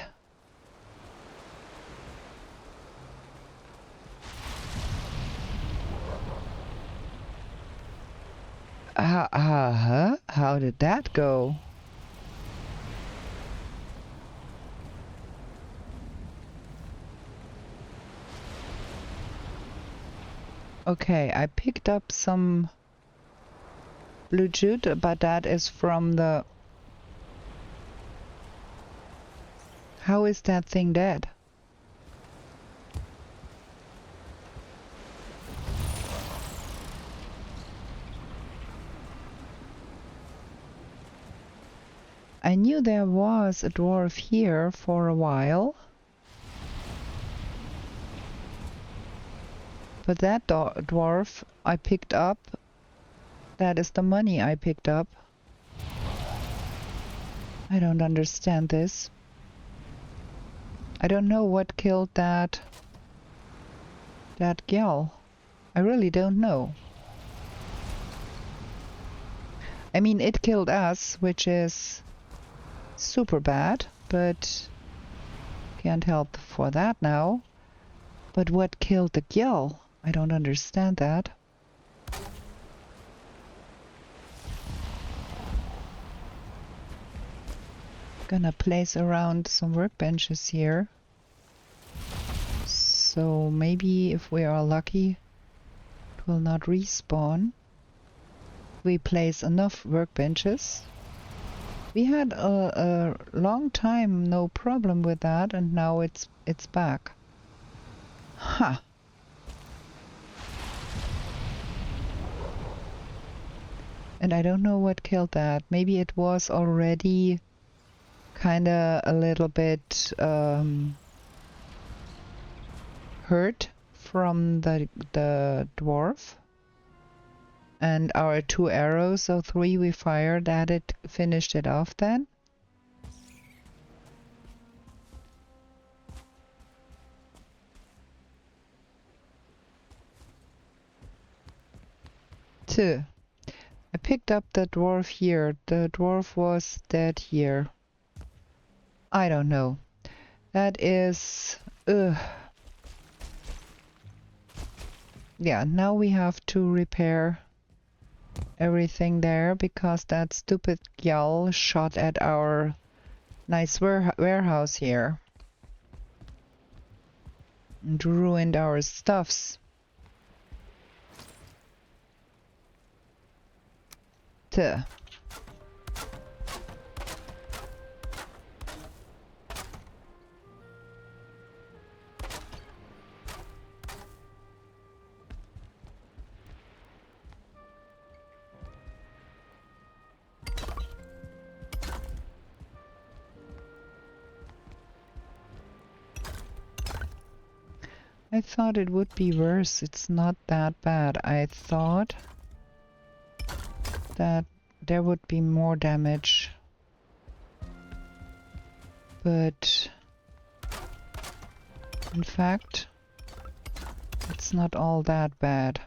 How did that go? Okay, I picked up some blue jute, but that is from the... How is that thing dead? I knew there was a dwarf here for a while. But that dwarf I picked up, that is the money I picked up. I don't understand this. I don't know what killed that gjall. I really don't know. I mean, it killed us, which is super bad, but can't help for that now. But what killed the gjall? I don't understand that. Gonna place around some workbenches here. So maybe if we are lucky, it will not respawn. We place enough workbenches. We had a long time no problem with that, and now it's back. Huh. And I don't know what killed that. Maybe it was already kinda a little bit hurt from the dwarf. And our 2 arrows, so 3 we fired at it, finished it off then. Two. I picked up the dwarf here. The dwarf was dead here. I don't know. That is... Yeah, now we have to repair everything there because that stupid gjall shot at our nice warehouse here and ruined our stuffs. Tuh. I thought it would be worse. It's not that bad. I thought that there would be more damage. But in fact, it's not all that bad.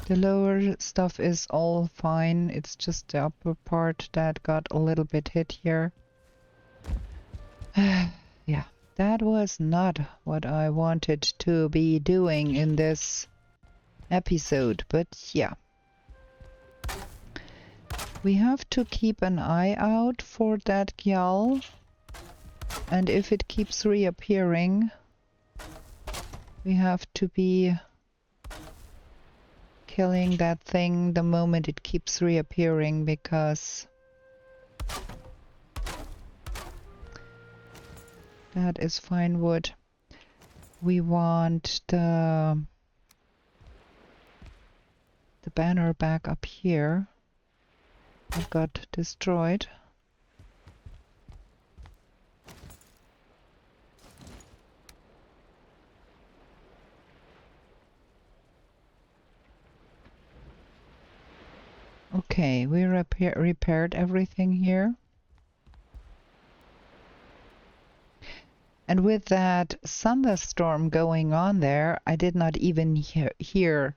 The lower stuff is all fine, it's just the upper part that got a little bit hit here. Yeah, that was not what I wanted to be doing in this episode, but yeah. We have to keep an eye out for that gjall, and if it keeps reappearing, we have to be killing that thing the moment it keeps reappearing, because that is fine wood. We want the banner back up here. It got destroyed. Okay, we repaired everything here. And with that thunderstorm going on there, I did not even hear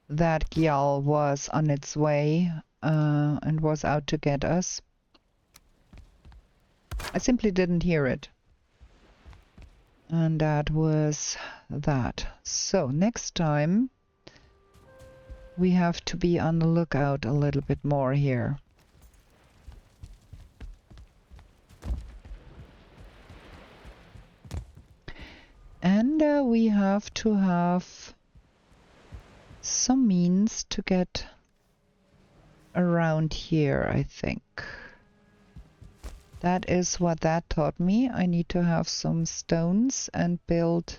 that gjall was on its way and was out to get us. I simply didn't hear it. And that was that. So next time we have to be on the lookout a little bit more here. And we have to have some means to get around here, I think. That is what that taught me. I need to have some stones and build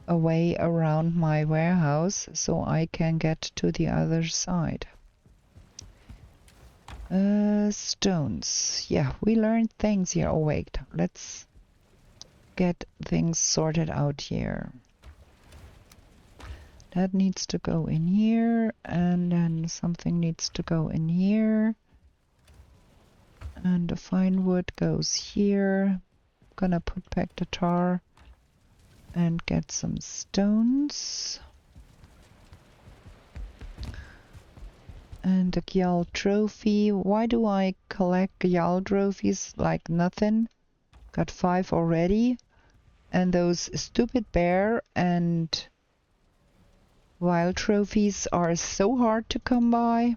a way around my warehouse so I can get to the other side. Stones. Yeah, we learned things here. Oh wait, let's get things sorted out here. That needs to go in here, and then something needs to go in here. And the fine wood goes here. Gonna put back the tar and get some stones. And the gjall trophy. Why do I collect gjall trophies like nothing? Got 5 already. And those stupid bear and wild trophies are so hard to come by.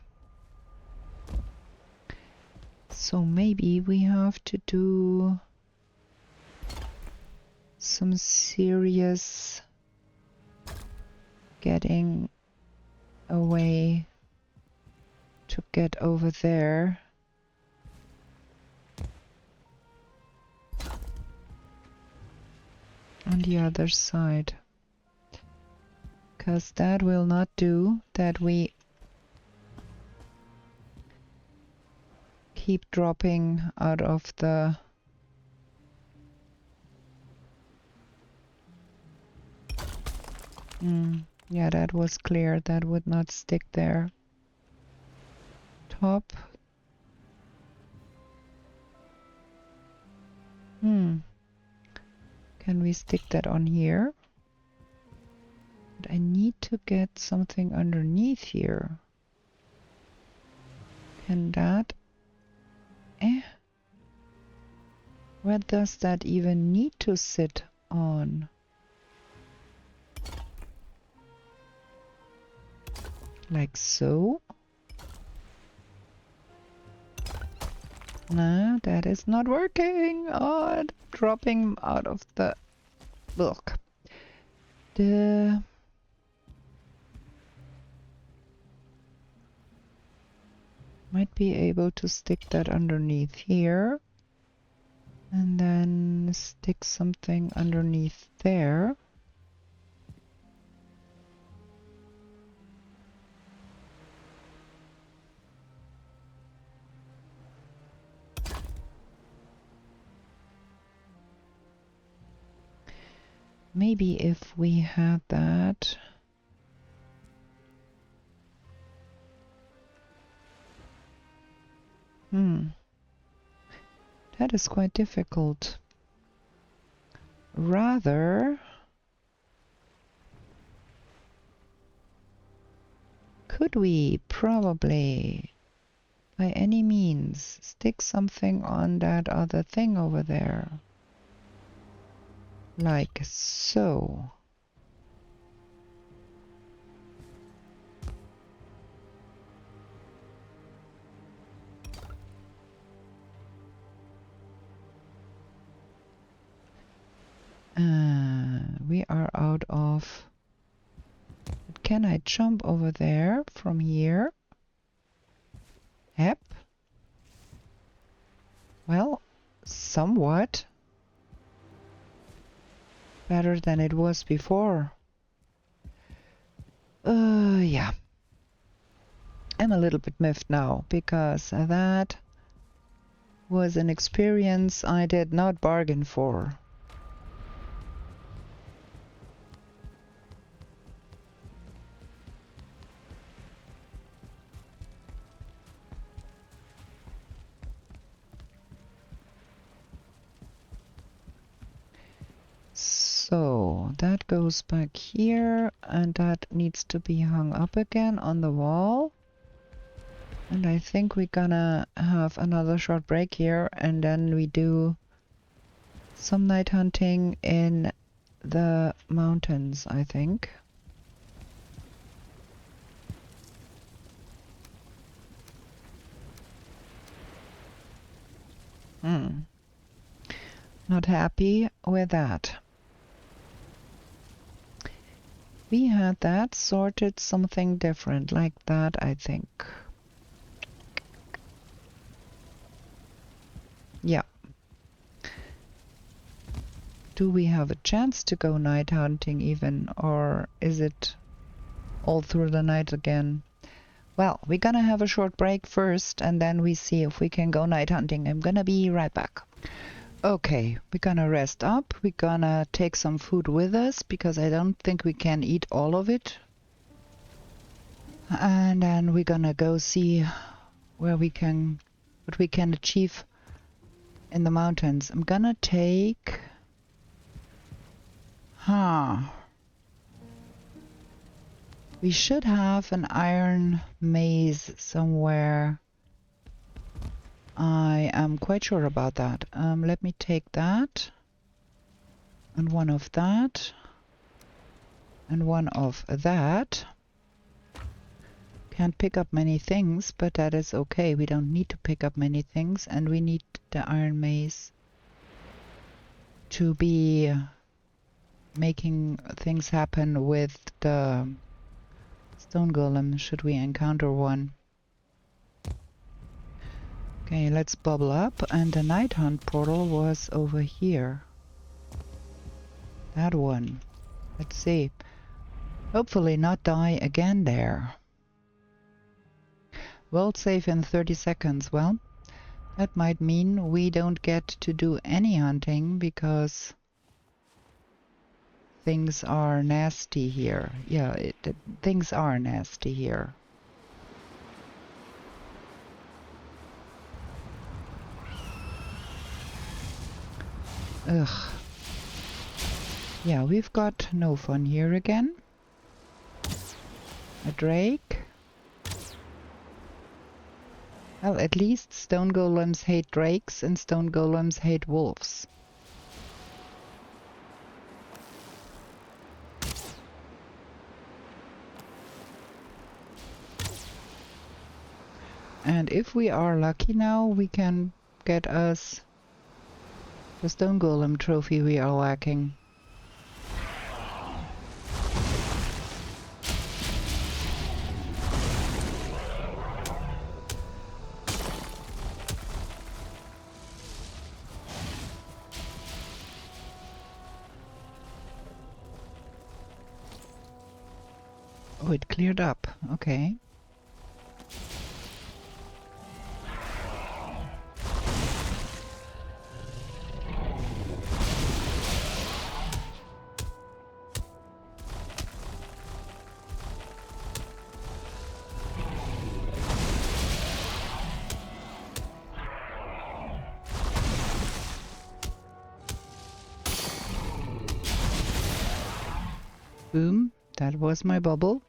So maybe we have to do some serious getting away to get over there. On the other side. Because that will not do that we keep dropping out of the yeah, that was clear. That would not stick there. Top. Can we stick that on here? But I need to get something underneath here. Can that? Where does that even need to sit on? Like so? No, that is not working. Oh, dropping out of the book. The might be able to stick that underneath here. And then stick something underneath there. Maybe if we had that. That is quite difficult. Rather, could we probably, by any means, stick something on that other thing over there? Like so. We are out of... Can I jump over there from here? Yep. Well, somewhat better than it was before. Yeah. I'm a little bit miffed now because that was an experience I did not bargain for. So that goes back here, and that needs to be hung up again on the wall. And I think we're gonna have another short break here, and then we do some night hunting in the mountains, I think. Not happy with that. We had that sorted something different like that, I think. Yeah. Do we have a chance to go night hunting even, or is it all through the night again? Well, we're gonna have a short break first, and then we see if we can go night hunting. I'm gonna be right back. Okay, we're gonna rest up. We're gonna take some food with us because I don't think we can eat all of it. And then we're gonna go see what we can achieve in the mountains. I'm gonna take... We should have an iron maze somewhere. I am quite sure about that. Let me take that. And one of that. And one of that. Can't pick up many things, but that is okay. We don't need to pick up many things, and we need the iron maze to be making things happen with the stone golem, should we encounter one. Okay, let's bubble up, and the night hunt portal was over here. That one. Let's see. Hopefully not die again there. World save in 30 seconds. Well, that might mean we don't get to do any hunting because things are nasty here. Yeah, things are nasty here. Ugh. Yeah, we've got no fun here again. A drake. Well, at least stone golems hate drakes and stone golems hate wolves. And if we are lucky now, we can get us the stone golem trophy we are lacking. Oh, it cleared up. Okay. Boom. That was my bubble.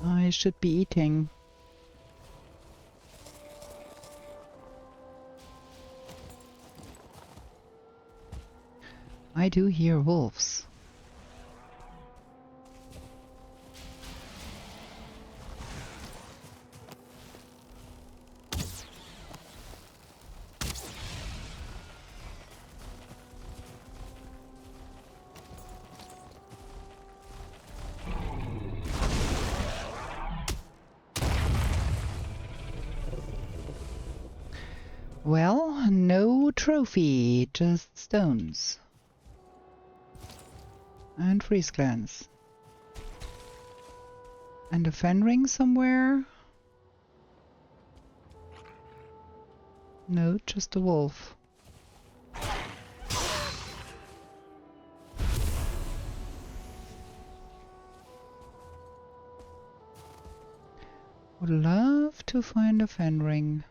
I should be eating. I do hear wolves. Well, no trophy, just stones. And freeze glands. And a fen ring somewhere? No, just a wolf. Would love to find a fen ring.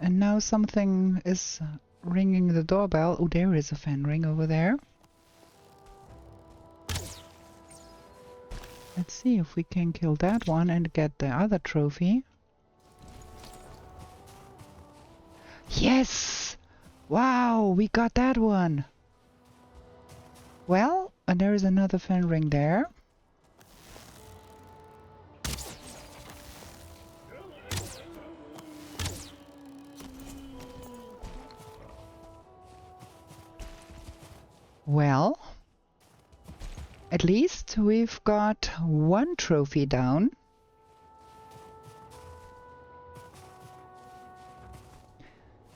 And now something is ringing the doorbell. Oh, there is a fen ring over there. Let's see if we can kill that one and get the other trophy. Yes! Wow, we got that one! Well, and there is another fen ring there. Well, at least we've got one trophy down.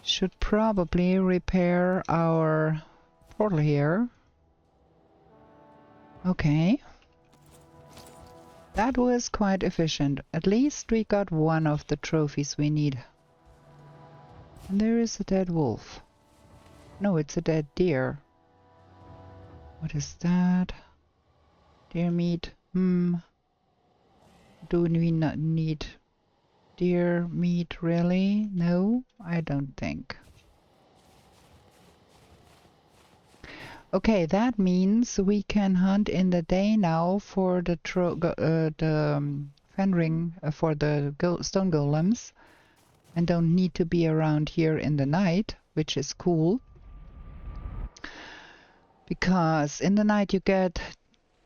Should probably repair our portal here. Okay. That was quite efficient. At least we got one of the trophies we need. And there is a dead wolf. No, it's a dead deer. What is that? Deer meat. Do we not need deer meat really? No, I don't think. Okay, that means we can hunt in the day now for the fen ring for the stone golems, and don't need to be around here in the night, which is cool. Because in the night you get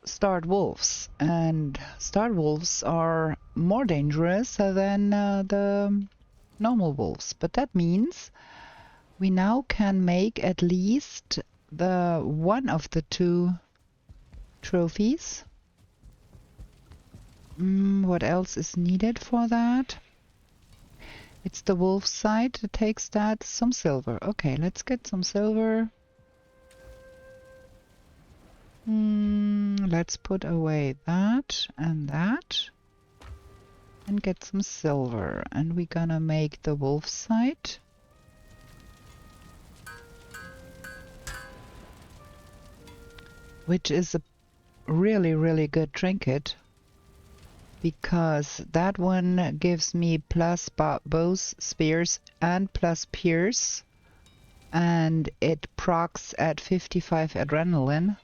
starved wolves, and starved wolves are more dangerous than the normal wolves. But that means we now can make at least the one of the two trophies. What else is needed for that? It's the wolf side that takes that. Some silver. Okay, let's get some silver. Let's put away that and get some silver. And we're gonna make the wolf side. Which is a really, really good trinket. Because that one gives me plus bows, spears, and plus pierce. And it procs at 55 adrenaline.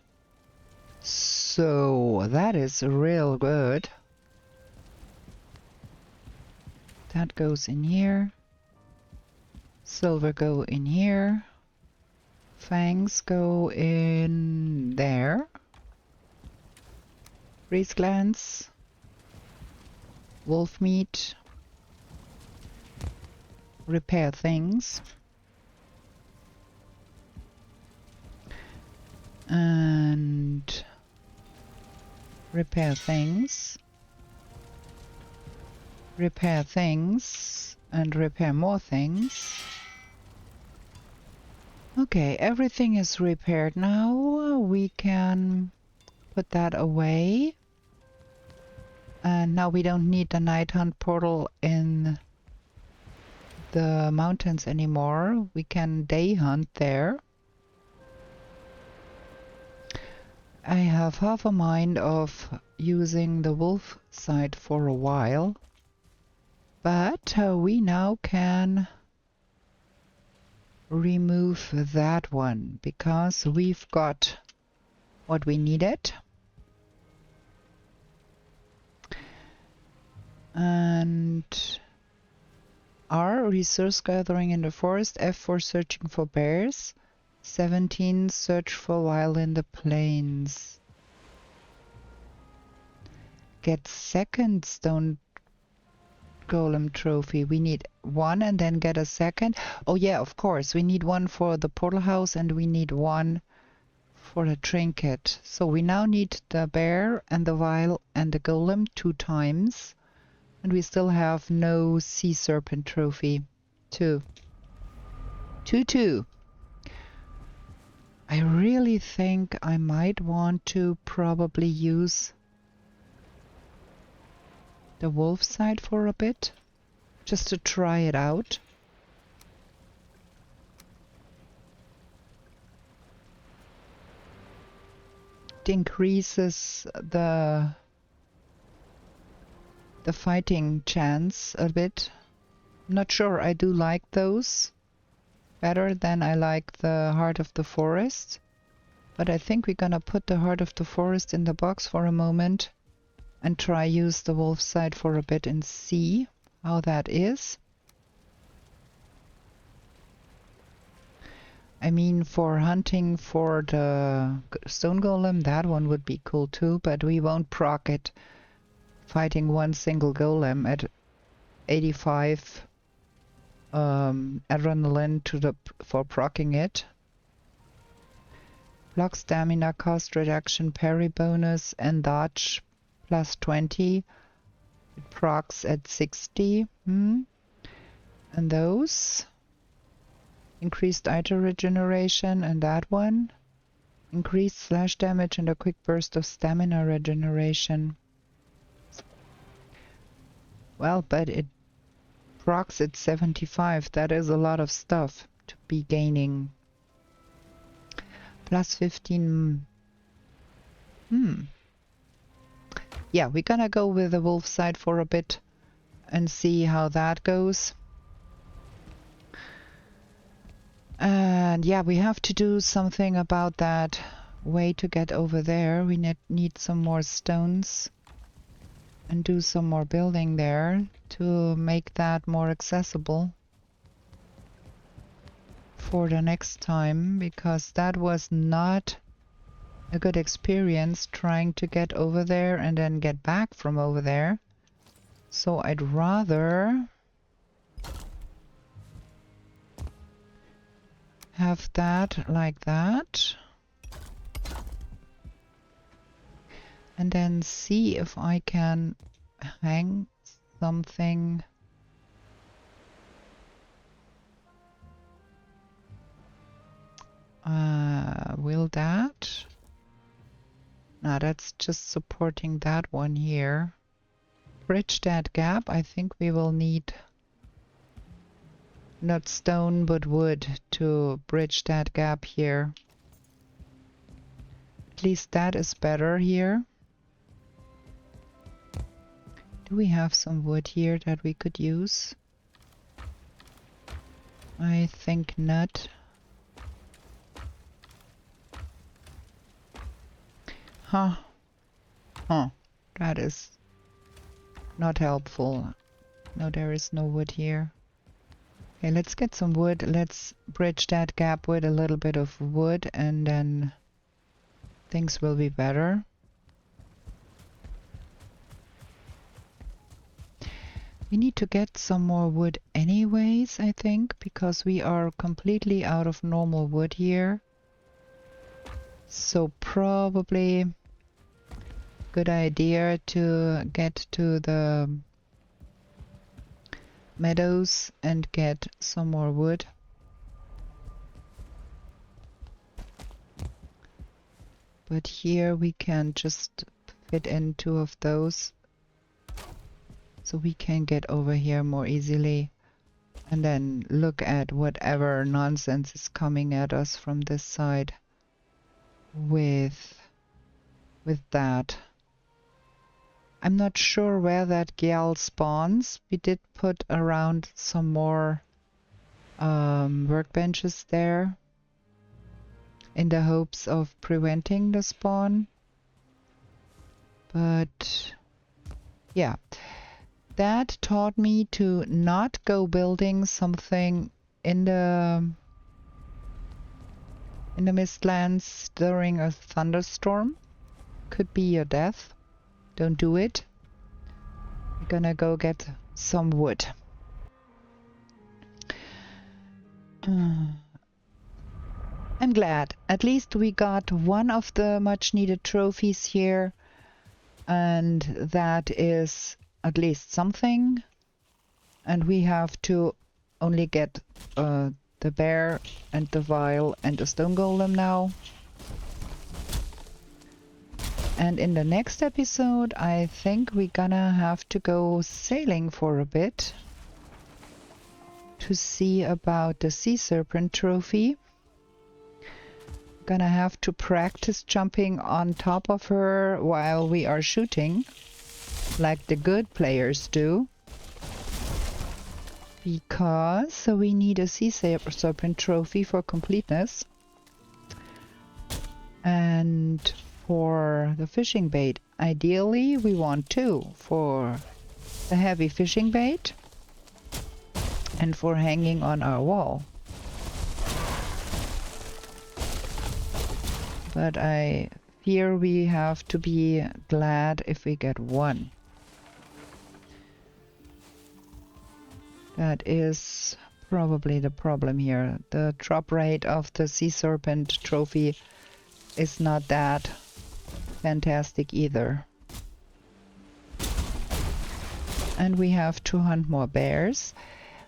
So that is real good. That goes in here. Silver go in here. Fangs go in there. Freeze glands. Wolf meat. Repair things. And repair things. Repair things. And repair more things. Okay, everything is repaired now. We can put that away. And now we don't need the night hunt portal in the mountains anymore. We can day hunt there. I have half a mind of using the wolf side for a while. But we now can remove that one because we've got what we needed. And R, resource gathering in the forest. F for searching for bears. 17, search for while in the plains. Get second stone golem trophy. We need one and then get a second. Oh yeah, of course. We need one for the portal house and we need one for the trinket. So we now need the bear and the vial and the golem 2 times. And we still have no sea serpent trophy. 2. 2. I really think I might want to probably use the wolf side for a bit, just to try it out. It increases the fighting chance a bit. I'm not sure I do like those better than I like the Heart of the Forest. But I think we're gonna put the Heart of the Forest in the box for a moment and try use the wolf side for a bit and see how that is. I mean, for hunting for the stone golem, that one would be cool too, but we won't proc it fighting one single golem at 85 adrenaline for proccing it. Block stamina cost reduction, parry bonus, and dodge plus 20. It procs at 60. And those increased item regeneration, and that one increased slash damage and a quick burst of stamina regeneration. Well, but it procs at 75. That is a lot of stuff to be gaining. Plus 15. Yeah, we're gonna go with the wolf side for a bit and see how that goes. And yeah, we have to do something about that way to get over there. We need some more stones and do some more building there to make that more accessible for the next time, because that was not a good experience trying to get over there and then get back from over there. So I'd rather have that like that and then see if I can hang something. Will that? No, that's just supporting that one here. Bridge that gap. I think we will need not stone but wood to bridge that gap here. At least that is better here. Do we have some wood here that we could use? I think not. Huh. That is not helpful. No, there is no wood here. Okay, let's get some wood. Let's bridge that gap with a little bit of wood and then things will be better. We need to get some more wood anyways, I think, because we are completely out of normal wood here. So probably good idea to get to the meadows and get some more wood. But here we can just fit in 2 of those, so we can get over here more easily and then look at whatever nonsense is coming at us from this side with that. I'm not sure where that gjall spawns. We did put around some more workbenches there in the hopes of preventing the spawn. But yeah, that taught me to not go building something in the mistlands during a thunderstorm. Could be your death. Don't do it. We're gonna go get some wood. I'm glad. At least we got one of the much needed trophies here, and that is at least something. And we have to only get the bear and the vial and the stone golem now. And in the next episode, I think we're gonna have to go sailing for a bit to see about the sea serpent trophy. Gonna have to practice jumping on top of her while we are shooting, like the good players do. Because we need a sea serpent trophy for completeness. And for the fishing bait, ideally we want 2 for the heavy fishing bait and for hanging on our wall. But I fear we have to be glad if we get 1. That is probably the problem here. The drop rate of the sea serpent trophy is not that fantastic either. And we have to hunt more bears.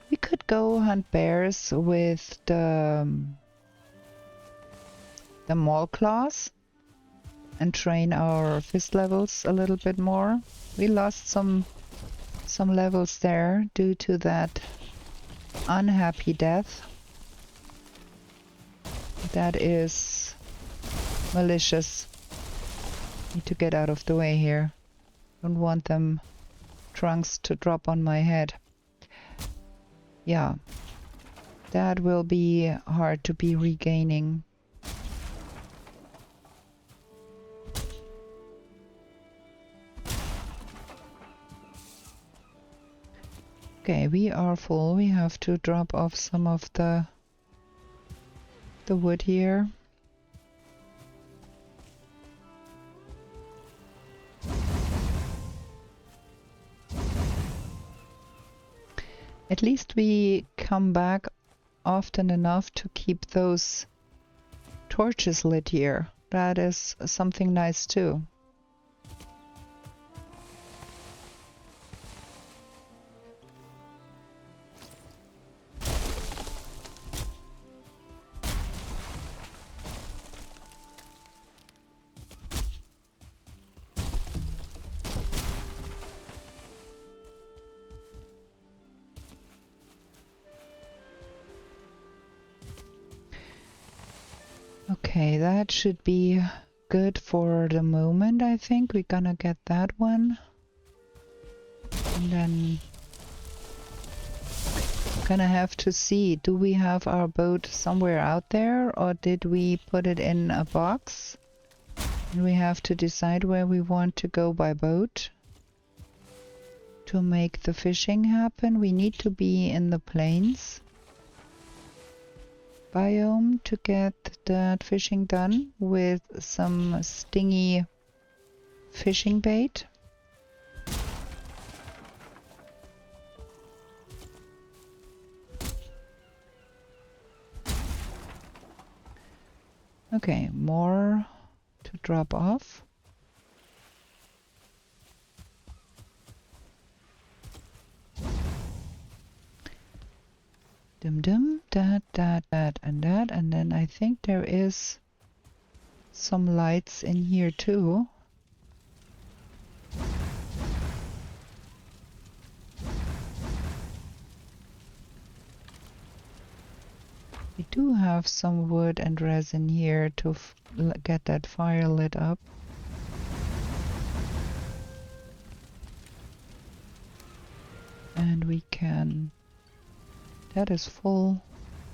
We could go hunt bears with the maul claws and train our fist levels a little bit more. We lost some levels there due to that unhappy death. That is malicious. Need to get out of the way here. Don't want them trunks to drop on my head. Yeah, that will be hard to be regaining. Okay, we are full. We have to drop off some of the wood here. At least we come back often enough to keep those torches lit here. That is something nice too. Okay, that should be good for the moment, I think. We're gonna get that one. And then gonna have to see, do we have our boat somewhere out there or did we put it in a box? And we have to decide where we want to go by boat to make the fishing happen. We need to be in the plains biome to get that fishing done with some stingy fishing bait. Okay, more to drop off. Dum-dum, that, and that, and then I think there is some lights in here too. We do have some wood and resin here to get that fire lit up. And we can... That is full.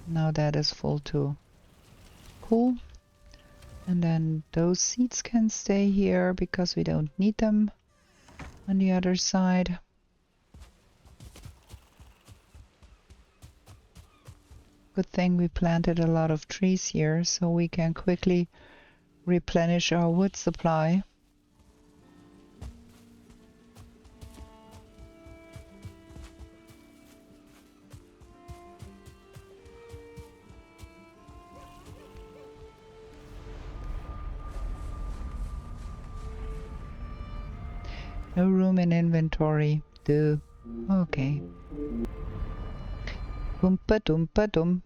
Now that is full too. Cool. And then those seeds can stay here because we don't need them on the other side. Good thing we planted a lot of trees here so we can quickly replenish our wood supply. No room in inventory. Do. Okay. Oompa doompa doom.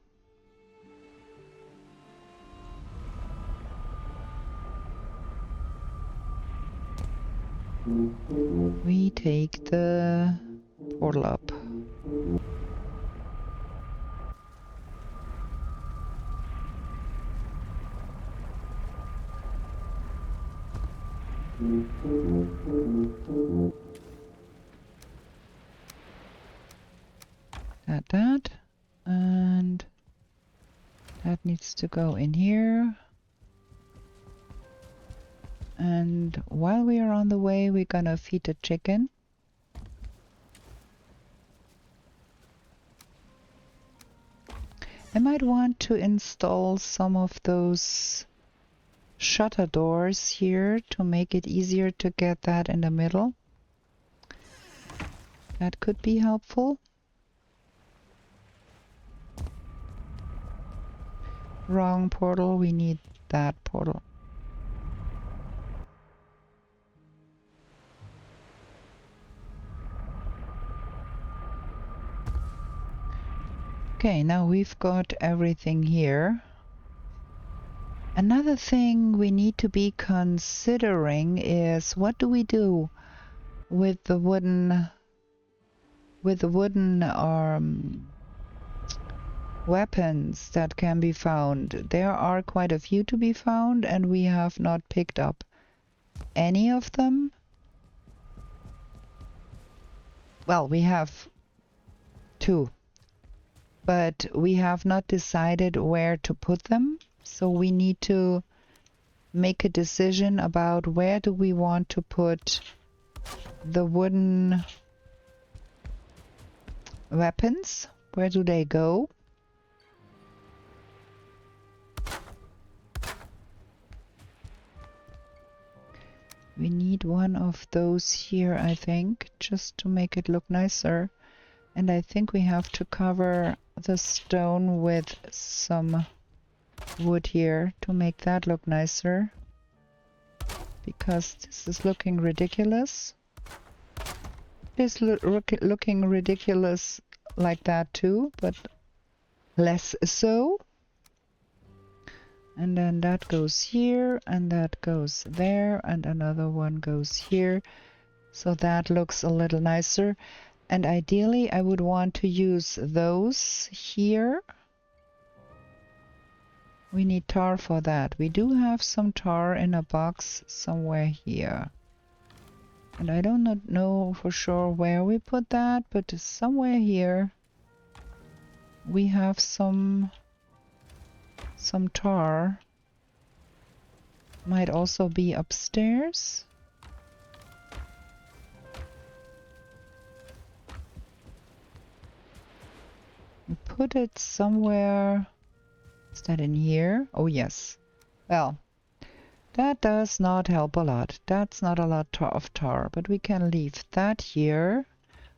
We take the portal up. That, and that needs to go in here. And while we are on the way, we're gonna feed the chicken. I might want to install some of those shutter doors here to make it easier to get that in the middle. That could be helpful. Wrong portal, we need that portal. Okay, now we've got everything here. Another thing we need to be considering is what do we do with the wooden weapons that can be found. There are quite a few to be found, and we have not picked up any of them. Well, we have 2, but we have not decided where to put them. So we need to make a decision about where do we want to put the wooden weapons. Where do they go? We need one of those here, I think, just to make it look nicer. And I think we have to cover the stone with some wood here to make that look nicer, because this is looking ridiculous. It is looking ridiculous like that too, but less so. And then that goes here, and that goes there, and another one goes here. So that looks a little nicer. And ideally I would want to use those here. We need tar for that. We do have some tar in a box somewhere here. And I don't know for sure where we put that, but somewhere here we have some tar. Might also be upstairs. We put it somewhere. Is that in here? Oh yes. Well, that does not help a lot. That's not a lot of tar, but we can leave that here.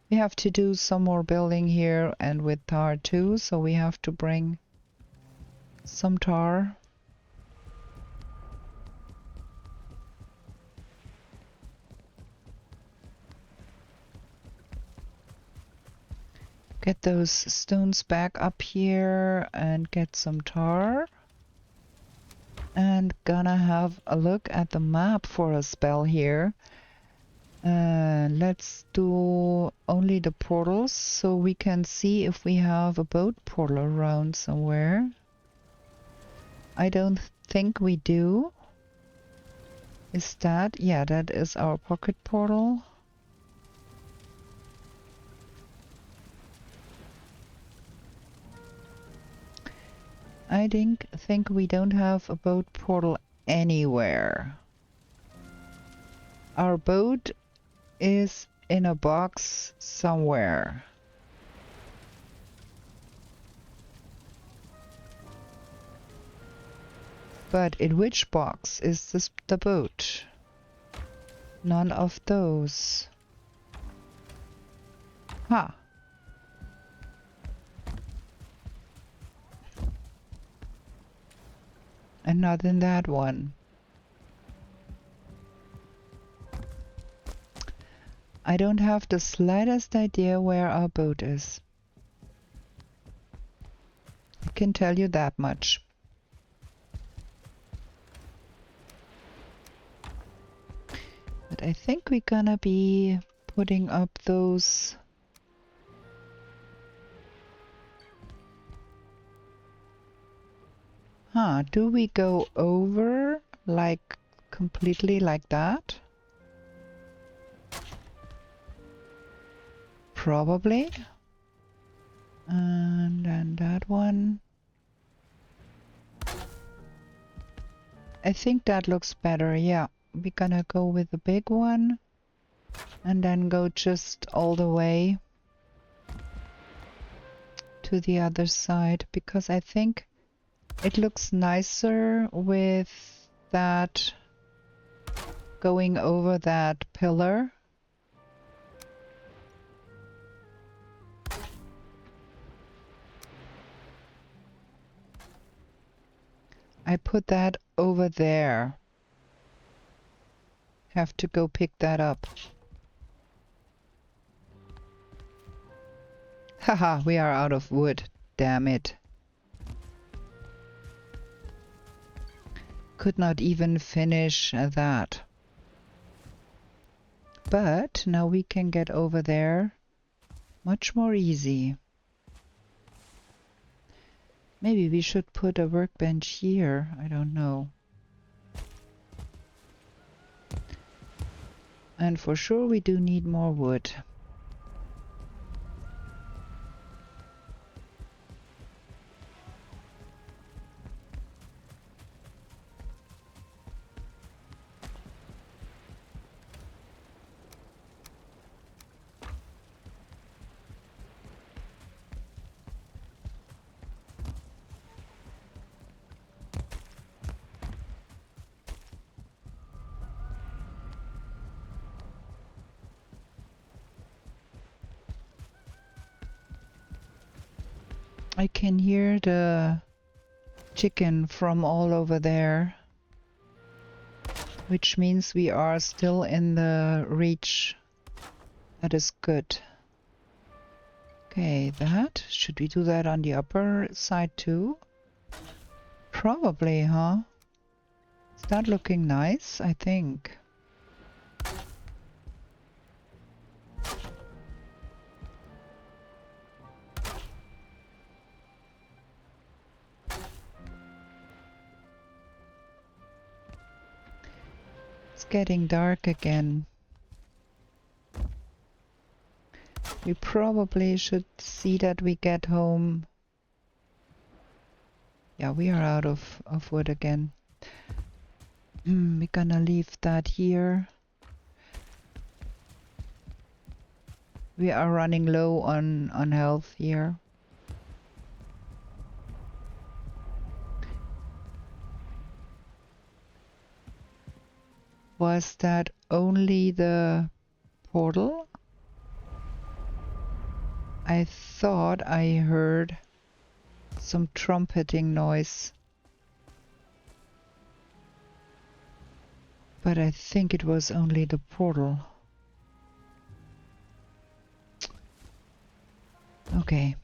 We have to do some more building here and with tar too, so we have to bring some tar. Get those stones back up here and get some tar. And gonna have a look at the map for a spell here. Let's do only the portals so we can see if we have a boat portal around somewhere. I don't think we do. Is that? Yeah, that is our pocket portal. I think we don't have a boat portal anywhere. Our boat is in a box somewhere. But in which box is this the boat? None of those. Huh. And not in that one. I don't have the slightest idea where our boat is. I can tell you that much. But I think we're gonna be putting up those do we go over like completely like that? Probably. And then that one. I think that looks better, yeah. We're gonna go with the big one and then go just all the way to the other side, because I think it looks nicer with that going over that pillar. I put that over there. Have to go pick that up. Haha, we are out of wood. Damn it. Could not even finish that. But now we can get over there much more easy. Maybe we should put a workbench here. I don't know. And for sure we do need more wood. I can hear the chicken from all over there, which means we are still in the reach. That is good. Okay, that. Should we do that on the upper side too? Probably, huh? Is that looking nice? I think. It's getting dark again. We probably should see that we get home. Yeah, we are out of wood again. We're gonna leave that here. We are running low on health here. Was that only the portal? I thought I heard some trumpeting noise. But I think it was only the portal. Okay.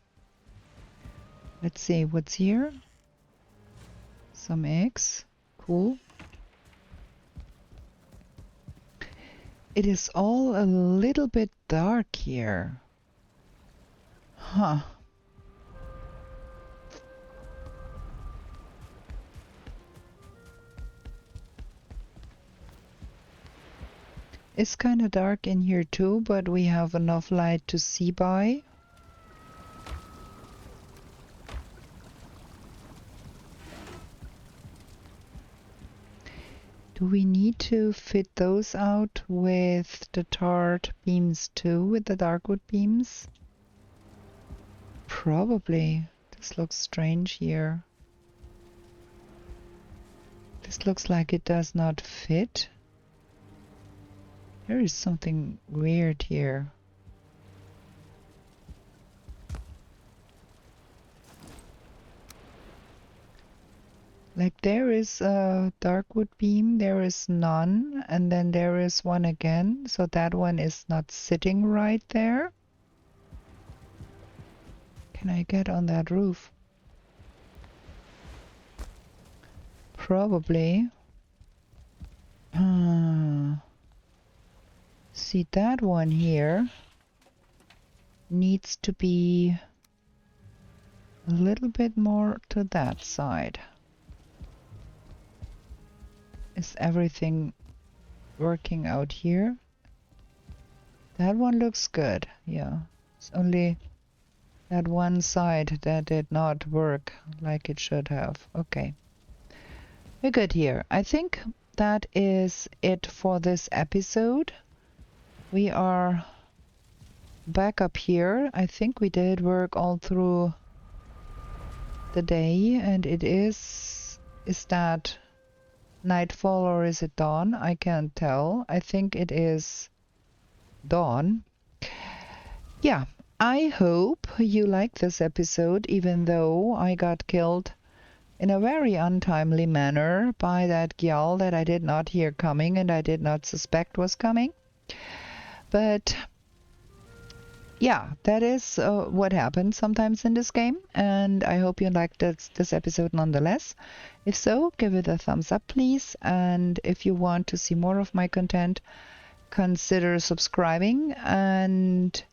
Let's see what's here. Some eggs. Cool. It is all a little bit dark here. Huh. It's kind of dark in here too, but we have enough light to see by. Do we need to fit those out with the tarred beams too, with the darkwood beams? Probably. This looks strange here. This looks like it does not fit. There is something weird here. Like there is a darkwood beam, there is none, and then there is one again, so that one is not sitting right there. Can I get on that roof? Probably. See, that one here needs to be a little bit more to that side. Is everything working out here? That one looks good, yeah. It's only that one side that did not work like it should have. Okay. We're good here. I think that is it for this episode. We are back up here. I think we did work all through the day, and it is that nightfall or is it dawn? I can't tell. I think it is dawn. Yeah, I hope you like this episode, even though I got killed in a very untimely manner by that gjall that I did not hear coming and I did not suspect was coming. But yeah, that is what happens sometimes in this game, and I hope you liked this episode nonetheless. If so, give it a thumbs up, please, and if you want to see more of my content, consider subscribing and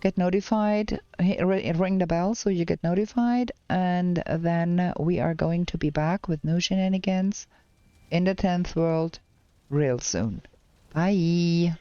get notified. Ring the bell so you get notified, and then we are going to be back with new shenanigans in the 10th world real soon. Bye!